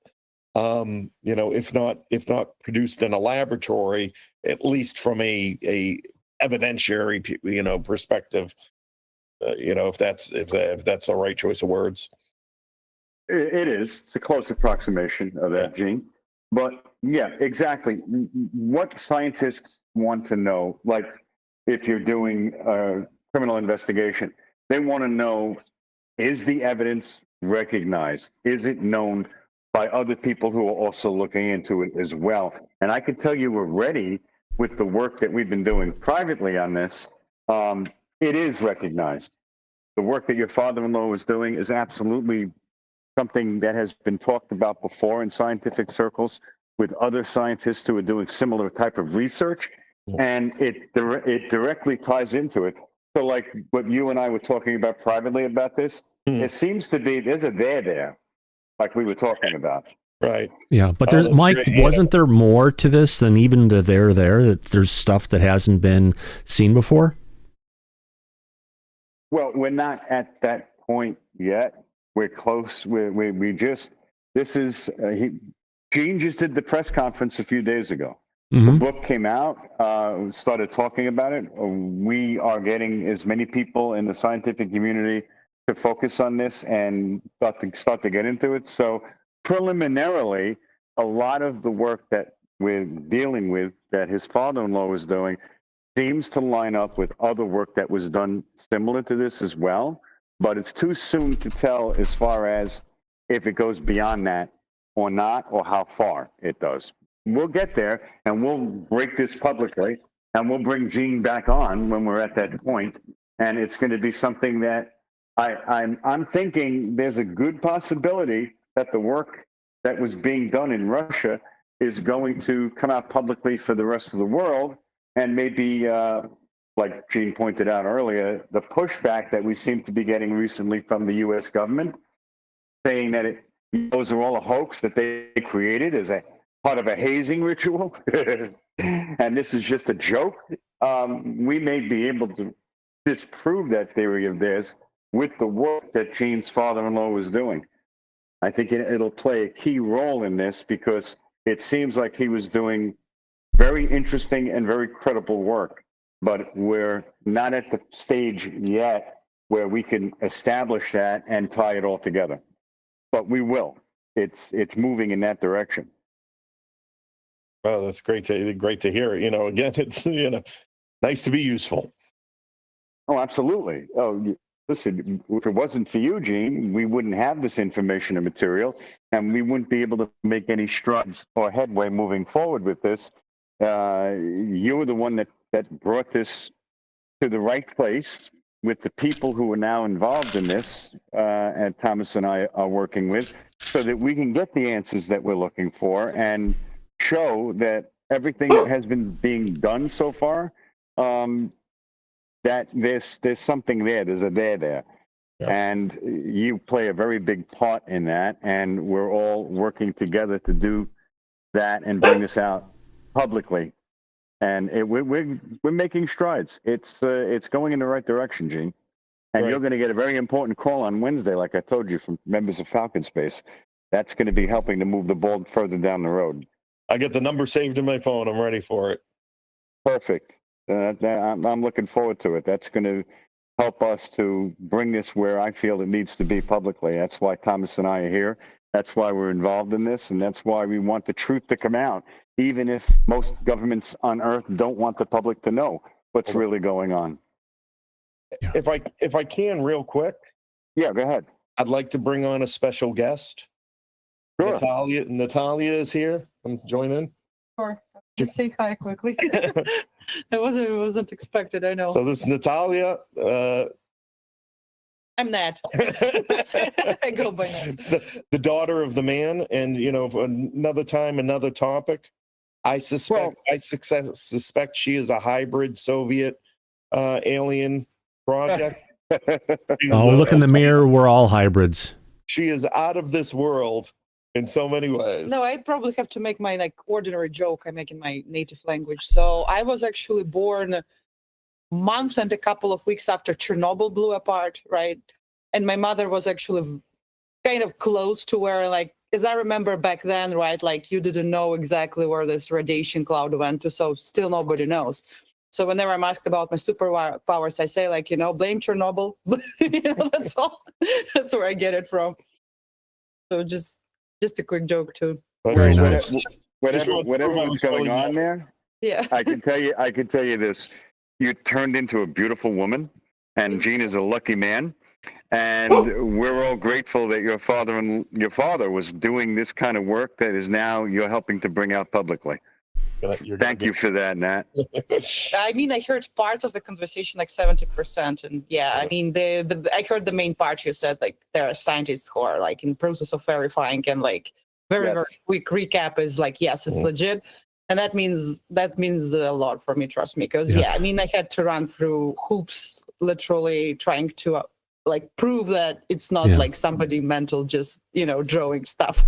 If not produced in a laboratory, at least from a evidentiary, perspective. If that's the right choice of words.
It is. It's a close approximation of that, Gene. But yeah, exactly. What scientists want to know, like if you're doing a criminal investigation, they want to know, is the evidence recognized? Is it known by other people who are also looking into it as well? And I can tell you we're ready with the work that we've been doing privately on this. It is recognized. The work that your father-in-law was doing is absolutely something that has been talked about before in scientific circles with other scientists who are doing similar type of research, and it directly ties into it. So like what you and I were talking about privately about this, it seems to be there's a there, like we were talking about.
Right.
Yeah, but there's Mike, wasn't there more to this than even the there? That there's stuff that hasn't been seen before?
Well, we're not at that point yet. We're close. Gene just did the press conference a few days ago. The book came out, started talking about it. We are getting as many people in the scientific community to focus on this and start to get into it. So preliminarily, a lot of the work that we're dealing with, that his father-in-law was doing, seems to line up with other work that was done similar to this as well. But it's too soon to tell as far as if it goes beyond that or not, or how far it does. We'll get there, and we'll break this publicly, and we'll bring Gene back on when we're at that point. And it's going to be something that I'm thinking there's a good possibility that the work that was being done in Russia is going to come out publicly for the rest of the world, and maybe, like Gene pointed out earlier, the pushback that we seem to be getting recently from the U.S. government, saying that those are all a hoax that they created as a part of a hazing ritual, and this is just a joke. We may be able to disprove that theory of theirs with the work that Gene's father-in-law was doing. I think it'll play a key role in this because it seems like he was doing very interesting and very credible work, but we're not at the stage yet where we can establish that and tie it all together. But we will. It's moving in that direction.
Well, that's great to hear. Again, it's nice to be useful.
Oh, absolutely. Oh, listen, if it wasn't for you, Gene, we wouldn't have this information and material, and we wouldn't be able to make any strides or headway moving forward with this. You were the one that brought this to the right place with the people who are now involved in this, and Thomas and I are working with, so that we can get the answers that we're looking for and show that everything that has been being done so far, that there's something there, there's a there. Yeah. And you play a very big part in that, and we're all working together to do that and bring this out publicly. And we're making strides. It's going in the right direction, Gene. And You're going to get a very important call on Wednesday, like I told you, from members of Falcon Space. That's going to be helping to move the ball further down the road.
I get the number saved in my phone. I'm ready for it.
Perfect. I'm looking forward to it. That's going to help us to bring this where I feel it needs to be publicly. That's why Thomas and I are here. That's why we're involved in this, and that's why we want the truth to come out, even if most governments on Earth don't want the public to know what's really going on.
Yeah. If I can, real quick.
Yeah, go ahead.
I'd like to bring on a special guest. Sure. Natalia is here. Come join in.
Sure. Just say hi quickly. It wasn't expected, I know.
So this is Natalia.
I'm Nat. I go by Nat.
The daughter of the man, and another time, another topic. I suspect she is a hybrid Soviet alien project.
Look in the mirror. We're all hybrids.
She is out of this world in so many ways.
No, I probably have to make my ordinary joke I make in my native language. So I was actually born a month and a couple of weeks after Chernobyl blew apart, right? And my mother was actually kind of close to where, as I remember back then, right? You didn't know exactly where this radiation cloud went to, so still nobody knows. So whenever I'm asked about my superpowers, I say like, blame Chernobyl. That's all. That's where I get it from. So just a quick joke too.
Very nice.
Whatever was going on there,
Yeah.
I can tell you this. You turned into a beautiful woman, and Gene is a lucky man. And we're all grateful that your father was doing this kind of work that is now you're helping to bring out publicly. Thank you for that, Nat.
I mean, I heard parts of the conversation, like 70%. And yeah, I mean, I heard the main part you said, like there are scientists who are like in process of verifying, and like very quick recap is like, yes, it's legit. And that means a lot for me, trust me. Because I mean, I had to run through hoops, literally trying to like prove that it's not like somebody mental just drawing stuff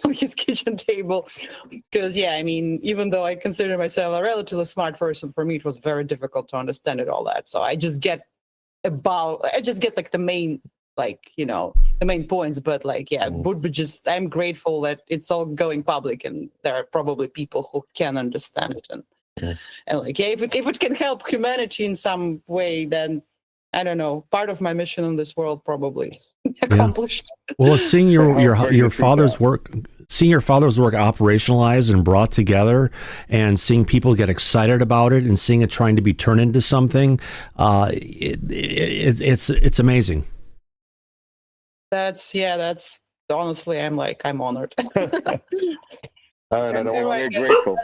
on his kitchen table. Because I mean, even though I consider myself a relatively smart person, for me it was very difficult to understand it all that. So I just get like the main the main points, but like would be just, I'm grateful that it's all going public, and there are probably people who can understand it, and like if it can help humanity in some way, then I don't know, part of my mission in this world probably is accomplished.
Well, seeing your father's work operationalized and brought together, and seeing people get excited about it, and seeing it trying to be turned into something, it's amazing.
That's honestly, I'm honored.
All right, I don't want to be grateful.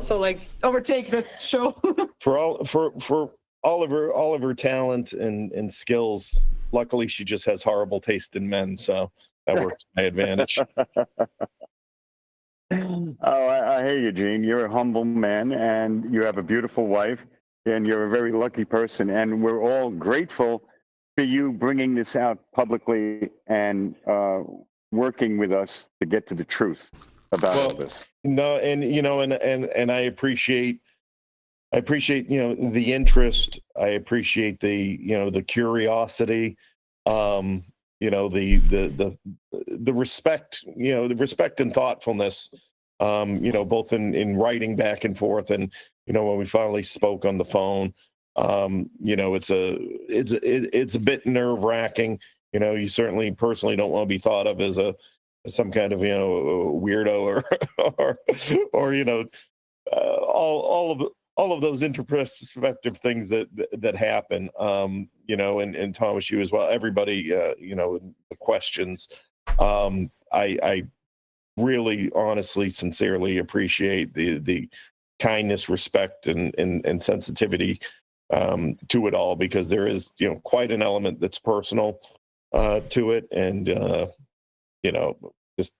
So like overtake the show.
for all of her talent and skills, luckily she just has horrible taste in men, so that works to my advantage.
I hear you, Gene. You're a humble man, and you have a beautiful wife, and you're a very lucky person, and we're all grateful for you bringing this out publicly and working with us to get to the truth about all this.
No, and and I appreciate the interest. I appreciate the curiosity, the respect, the respect and thoughtfulness, both in writing back and forth, and when we finally spoke on the phone. It's a bit nerve-wracking. You certainly personally don't want to be thought of as some kind of weirdo or all of those introspective things that happen. And Thomas, you as well. Everybody, the questions. I really, honestly, sincerely appreciate the kindness, respect, and sensitivity to it all, because there is quite an element that's personal to it, and just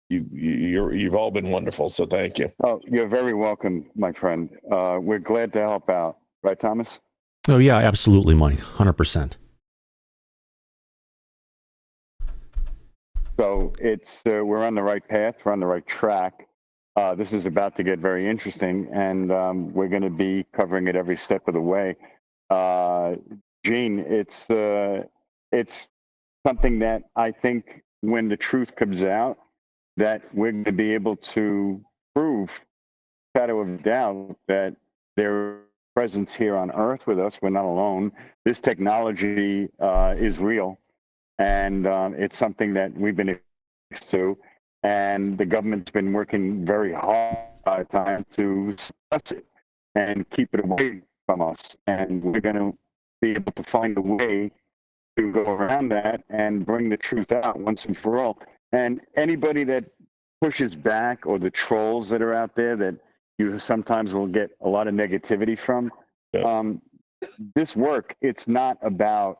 you've all been wonderful, so thank you.
Oh, you're very welcome, my friend. We're glad to help out, right, Thomas?
Oh yeah, absolutely, Mike, 100%.
So it's we're on the right path, we're on the right track. This is about to get very interesting, and we're going to be covering it every step of the way. Gene, it's something that I think when the truth comes out, that we're going to be able to prove, shadow of doubt, that their presence here on Earth with us. We're not alone. This technology is real, and it's something that we've been exposed to. And the government's been working very hard time to suppress it and keep it away from us. And we're going to be able to find a way to go around that and bring the truth out once and for all. And anybody that pushes back, or the trolls that are out there that you sometimes will get a lot of negativity from, this work, it's not about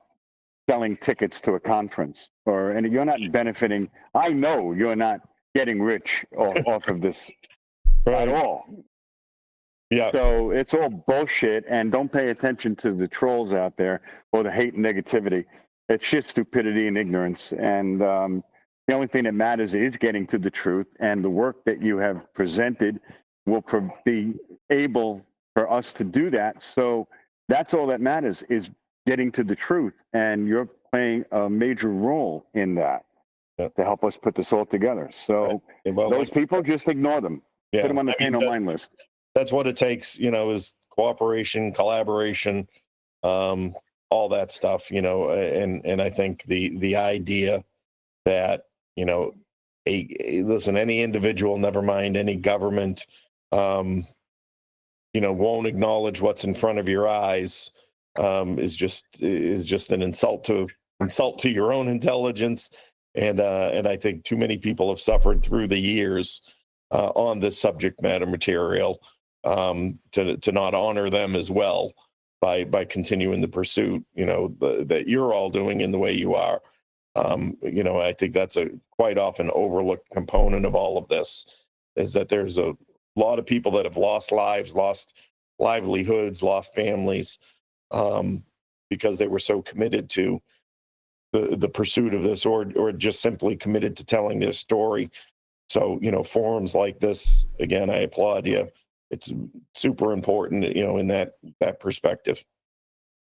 selling tickets to a conference, and you're not benefiting. I know you're not getting rich off of this at all.
Yeah.
So it's all bullshit, and don't pay attention to the trolls out there or the hate and negativity. It's just stupidity and ignorance. And the only thing that matters is getting to the truth, and the work that you have presented will be able for us to do that. So that's all that matters, is getting to the truth, and you're playing a major role in that to help us put this all together. So those people, just ignore them. Put them on the pay no mind list.
That's what it takes, is cooperation, collaboration, all that stuff, and I think the idea that, listen, any individual, never mind any government, won't acknowledge what's in front of your eyes, is just an insult to your own intelligence. And I think too many people have suffered through the years on this subject matter material, to not honor them as well by continuing the pursuit, that you're all doing in the way you are. I think that's a quite often overlooked component of all of this, is that there's a lot of people that have lost lives, lost livelihoods, lost families, because they were so committed to the pursuit of this, or just simply committed to telling their story. So, forums like this, again, I applaud you. It's super important, in that perspective.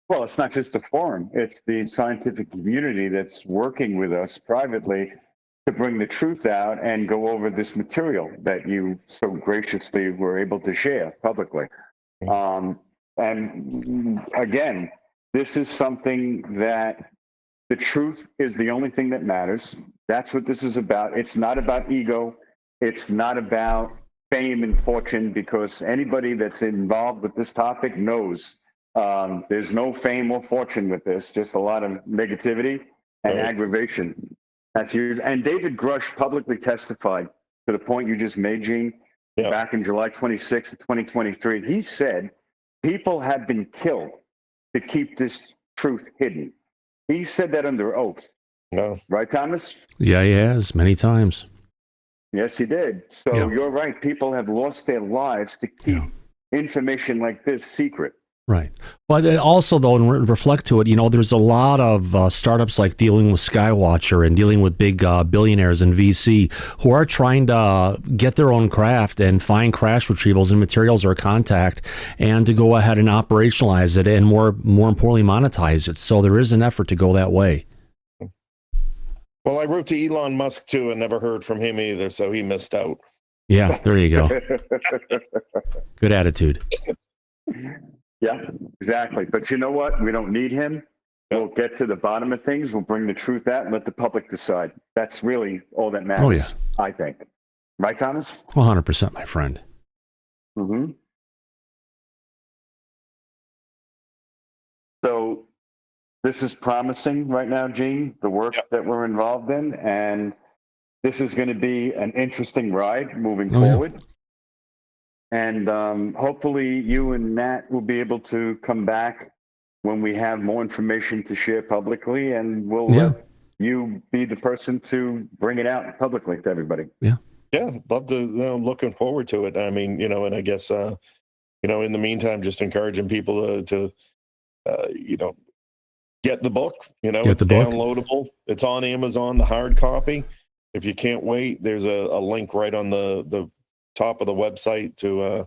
Well, it's not just a forum. It's the scientific community that's working with us privately to bring the truth out and go over this material that you so graciously were able to share publicly. And again, this is something that the truth is the only thing that matters. That's what this is about. It's not about ego. It's not about fame and fortune, because anybody that's involved with this topic knows there's no fame or fortune with this, just a lot of negativity and aggravation. That's huge. And David Grush publicly testified to the point you just made, Gene, back in July 26th, 2023. He said people have been killed to keep this truth hidden. He said that under oath.
No.
Right, Thomas?
Yeah, he has many times.
Yes, he did. So you're right. People have lost their lives to keep information like this secret.
Right. But also, though, and reflect to it, there's a lot of startups like dealing with Skywatcher and dealing with big billionaires and VC who are trying to get their own craft and find crash retrievals and materials or contact, and to go ahead and operationalize it, and more importantly, monetize it. So there is an effort to go that way.
Well, I wrote to Elon Musk too and never heard from him either, so he missed out.
Yeah, there you go. Good attitude.
Yeah, exactly. But you know what? We don't need him. We'll get to the bottom of things. We'll bring the truth out and let the public decide. That's really all that matters, I think. Right, Thomas?
100%, my friend.
Mm-hmm. So this is promising right now, Gene, the work that we're involved in. And this is going to be an interesting ride moving forward. And hopefully you and Matt will be able to come back when we have more information to share publicly, and we'll let you be the person to bring it out publicly to everybody.
Yeah, love to. Looking forward to it. I mean, and I guess, in the meantime, just encouraging people to get the book. It's downloadable. It's on Amazon, the hard copy. If you can't wait, there's a link right on the top of the website to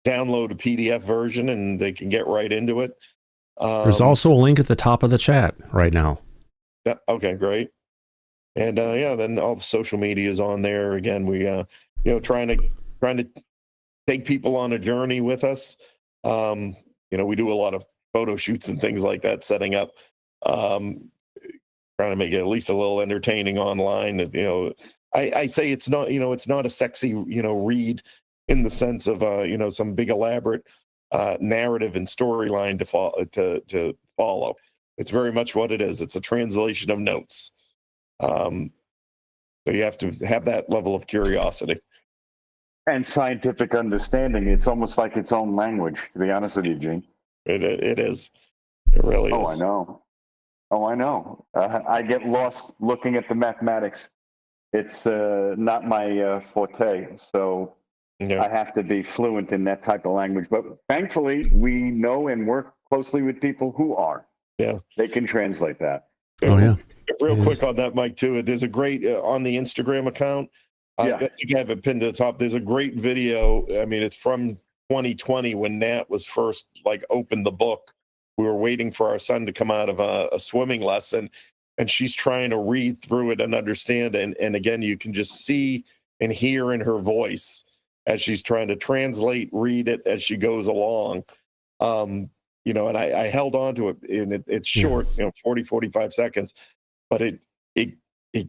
download a PDF version, and they can get right into it.
There's also a link at the top of the chat right now.
Yeah. Okay, great. And then all the social media is on there. Again, we trying to take people on a journey with us. We do a lot of photo shoots and things like that, setting up, trying to make it at least a little entertaining online. I say it's not, it's not a sexy, read in the sense of, some big elaborate narrative and storyline to follow. It's very much what it is. It's a translation of notes. So you have to have that level of curiosity.
And scientific understanding. It's almost like its own language, to be honest with you, Gene.
It is. It really is.
Oh, I know. I get lost looking at the mathematics. It's not my forte, so I have to be fluent in that type of language. But thankfully, we know and work closly with people who are. Yeah. They can translate that.
Oh, yeah.
Real quick on that, Mike, too. There's a great, on the Instagram account, I think I have it pinned to the top. There's a great video. I mean, it's from 2020 when Nat was first, opened the book. We were waiting for our son to come out of a swimming lesson, and she's trying to read through it and understand. And again, you can just see and hear in her voice as she's trying to translate, read it as she goes along. You know, and I held on to it, and it's short, you know, 40, 45 seconds, but it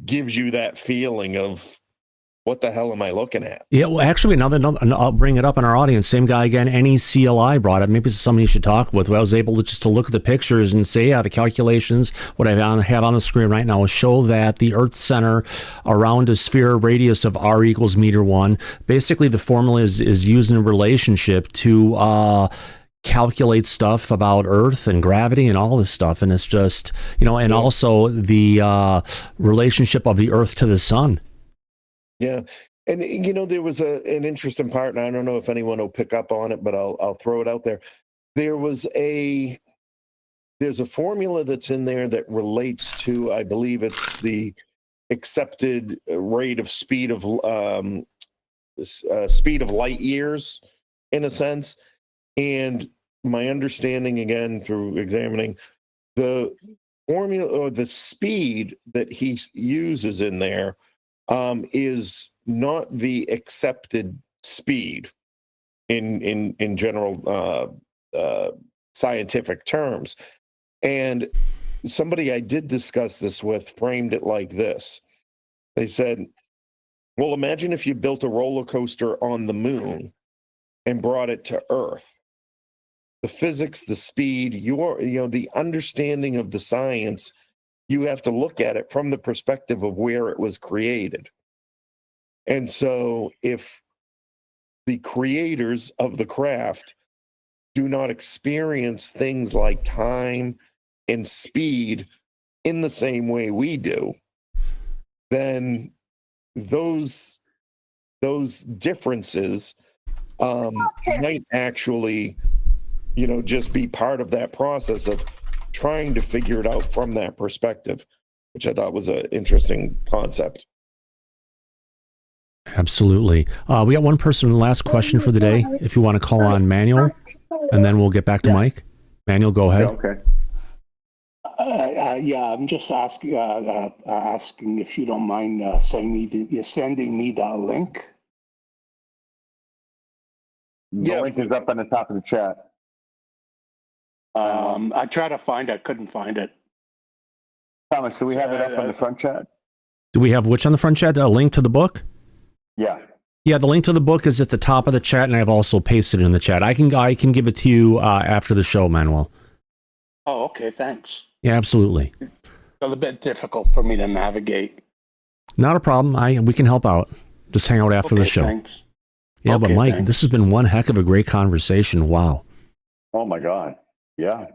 gives you that feeling of, what the hell am I looking at?
Yeah, well, actually, I'll bring it up in our audience. Same guy again, NECLI brought it. Maybe it's somebody you should talk with. I was able to just to look at the pictures and say, yeah, the calculations, what I have on the screen right now, will show that the Earth's center around a sphere radius of r equals meter 1. Basically, the formula is used in a relationship to calculate stuff about Earth and gravity and all this stuff. And it's just, you know, and also the relationship of the Earth to the sun.
Yeah. And, you know, there was an interesting part, and I don't know if anyone will pick up on it, but I'll throw it out there. There's a formula that's in there that relates to, I believe it's the accepted rate of speed of light years, in a sense. And my understanding, again, through examining the formula or the speed that he uses in there, is not the accepted speed in general scientific terms. And somebody I did discuss this with framed it like this. They said, well, imagine if you built a roller coaster on the moon and brought it to Earth. The physics, the speed, the understanding of the science, you have to look at it from the perspective of where it was created. And so if the creators of the craft do not experience things like time and speed in the same way we do, then those differences might actually, you know, just be part of that process of trying to figure it out from that perspective, which I thought was an interesting concept.
Absolutely. We got one person, last question for the day. If you want to call on Manuel, and then we'll get back to Mike. Manuel, go ahead.
Okay.
I'm just asking if you don't mind you're sending me that link.
The link is up on the top of the chat.
I tried to find it, couldn't find it.
Thomas, do we have it up on the front chat?
Do we have which on the front chat? A link to the book?
Yeah.
Yeah, the link to the book is at the top of the chat, and I've also pasted it in the chat. I can give it to you after the show, Manuel.
Oh, okay, thanks.
Yeah, absolutely.
It's a little bit difficult for me to navigate.
Not a problem. We can help out. Just hang out after the show.
Thanks.
Yeah,
okay,
but Mike,
thanks.
This has been one heck of a great conversation. Wow.
Oh my God. Yeah.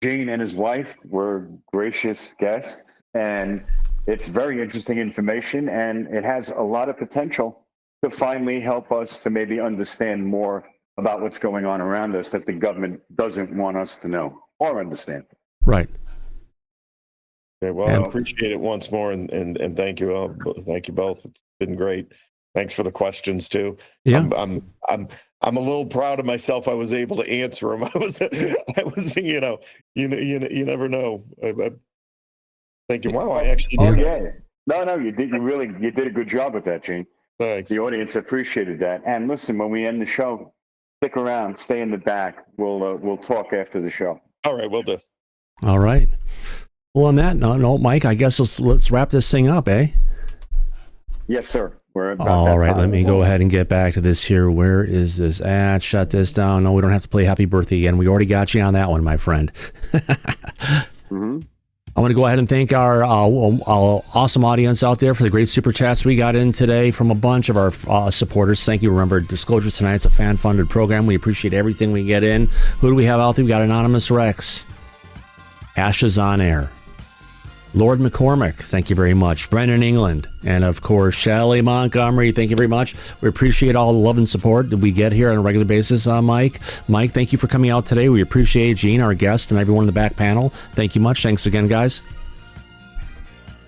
Gene and his wife were gracious guests, and it's very interesting information, and it has a lot of potential to finally help us to maybe understand more about what's going on around us that the government doesn't want us to know or understand.
Right.
Okay, well, I appreciate it once more, and thank you all. Thank you both. It's been great. Thanks for the questions too.
Yeah.
I'm a little proud of myself. I was able to answer them. I was, you never know. I'm thinking, wow, I actually did.
Oh yeah. No, you did. You did a good job with that, Gene.
Thanks.
The audience appreciated that. And listen, when we end the show, stick around, stay in the back. We'll talk after the show.
All right, we'll do.
All right. Well, on that note, Mike, I guess let's wrap this thing up, eh?
Yes, sir. We're about
all right.
time.
Let me go ahead and get back to this here. Where is this at? Shut this down. No, we don't have to play Happy Birthday again. We already got you on that one, my friend.
Mm-hmm.
I want to go ahead and thank our awesome audience out there for the great super chats we got in today from a bunch of our supporters. Thank you. Remember, Disclosure tonight's a fan-funded program. We appreciate everything we get in. Who do we have out there? We got Anonymous Rex, Ashes on Air, Lord McCormick, thank you very much. Brennan England, and of course, Shelley Montgomery, thank you very much. We appreciate all the love and support that we get here on a regular basis, Mike. Mike, thank you for coming out today. We appreciate Gene, our guest, and everyone in the back panel. Thank you much. Thanks again, guys.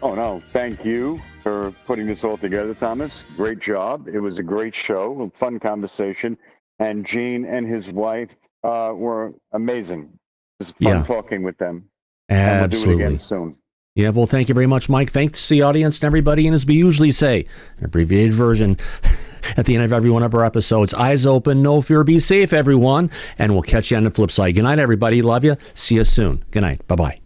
Oh, no. Thank you for putting this all together, Thomas. Great job. It was a great show, a fun conversation. And Gene and his wife were amazing. It was fun talking with them.
Absolutely.
And we'll do it again soon.
Yeah, well, thank you very much, Mike. Thanks to the audience and everybody. And as we usually say, an abbreviated version at the end of every one of our episodes, eyes open, no fear, be safe, everyone. And we'll catch you on the flip side. Good night, everybody. Love you. See you soon. Good night. Bye-bye.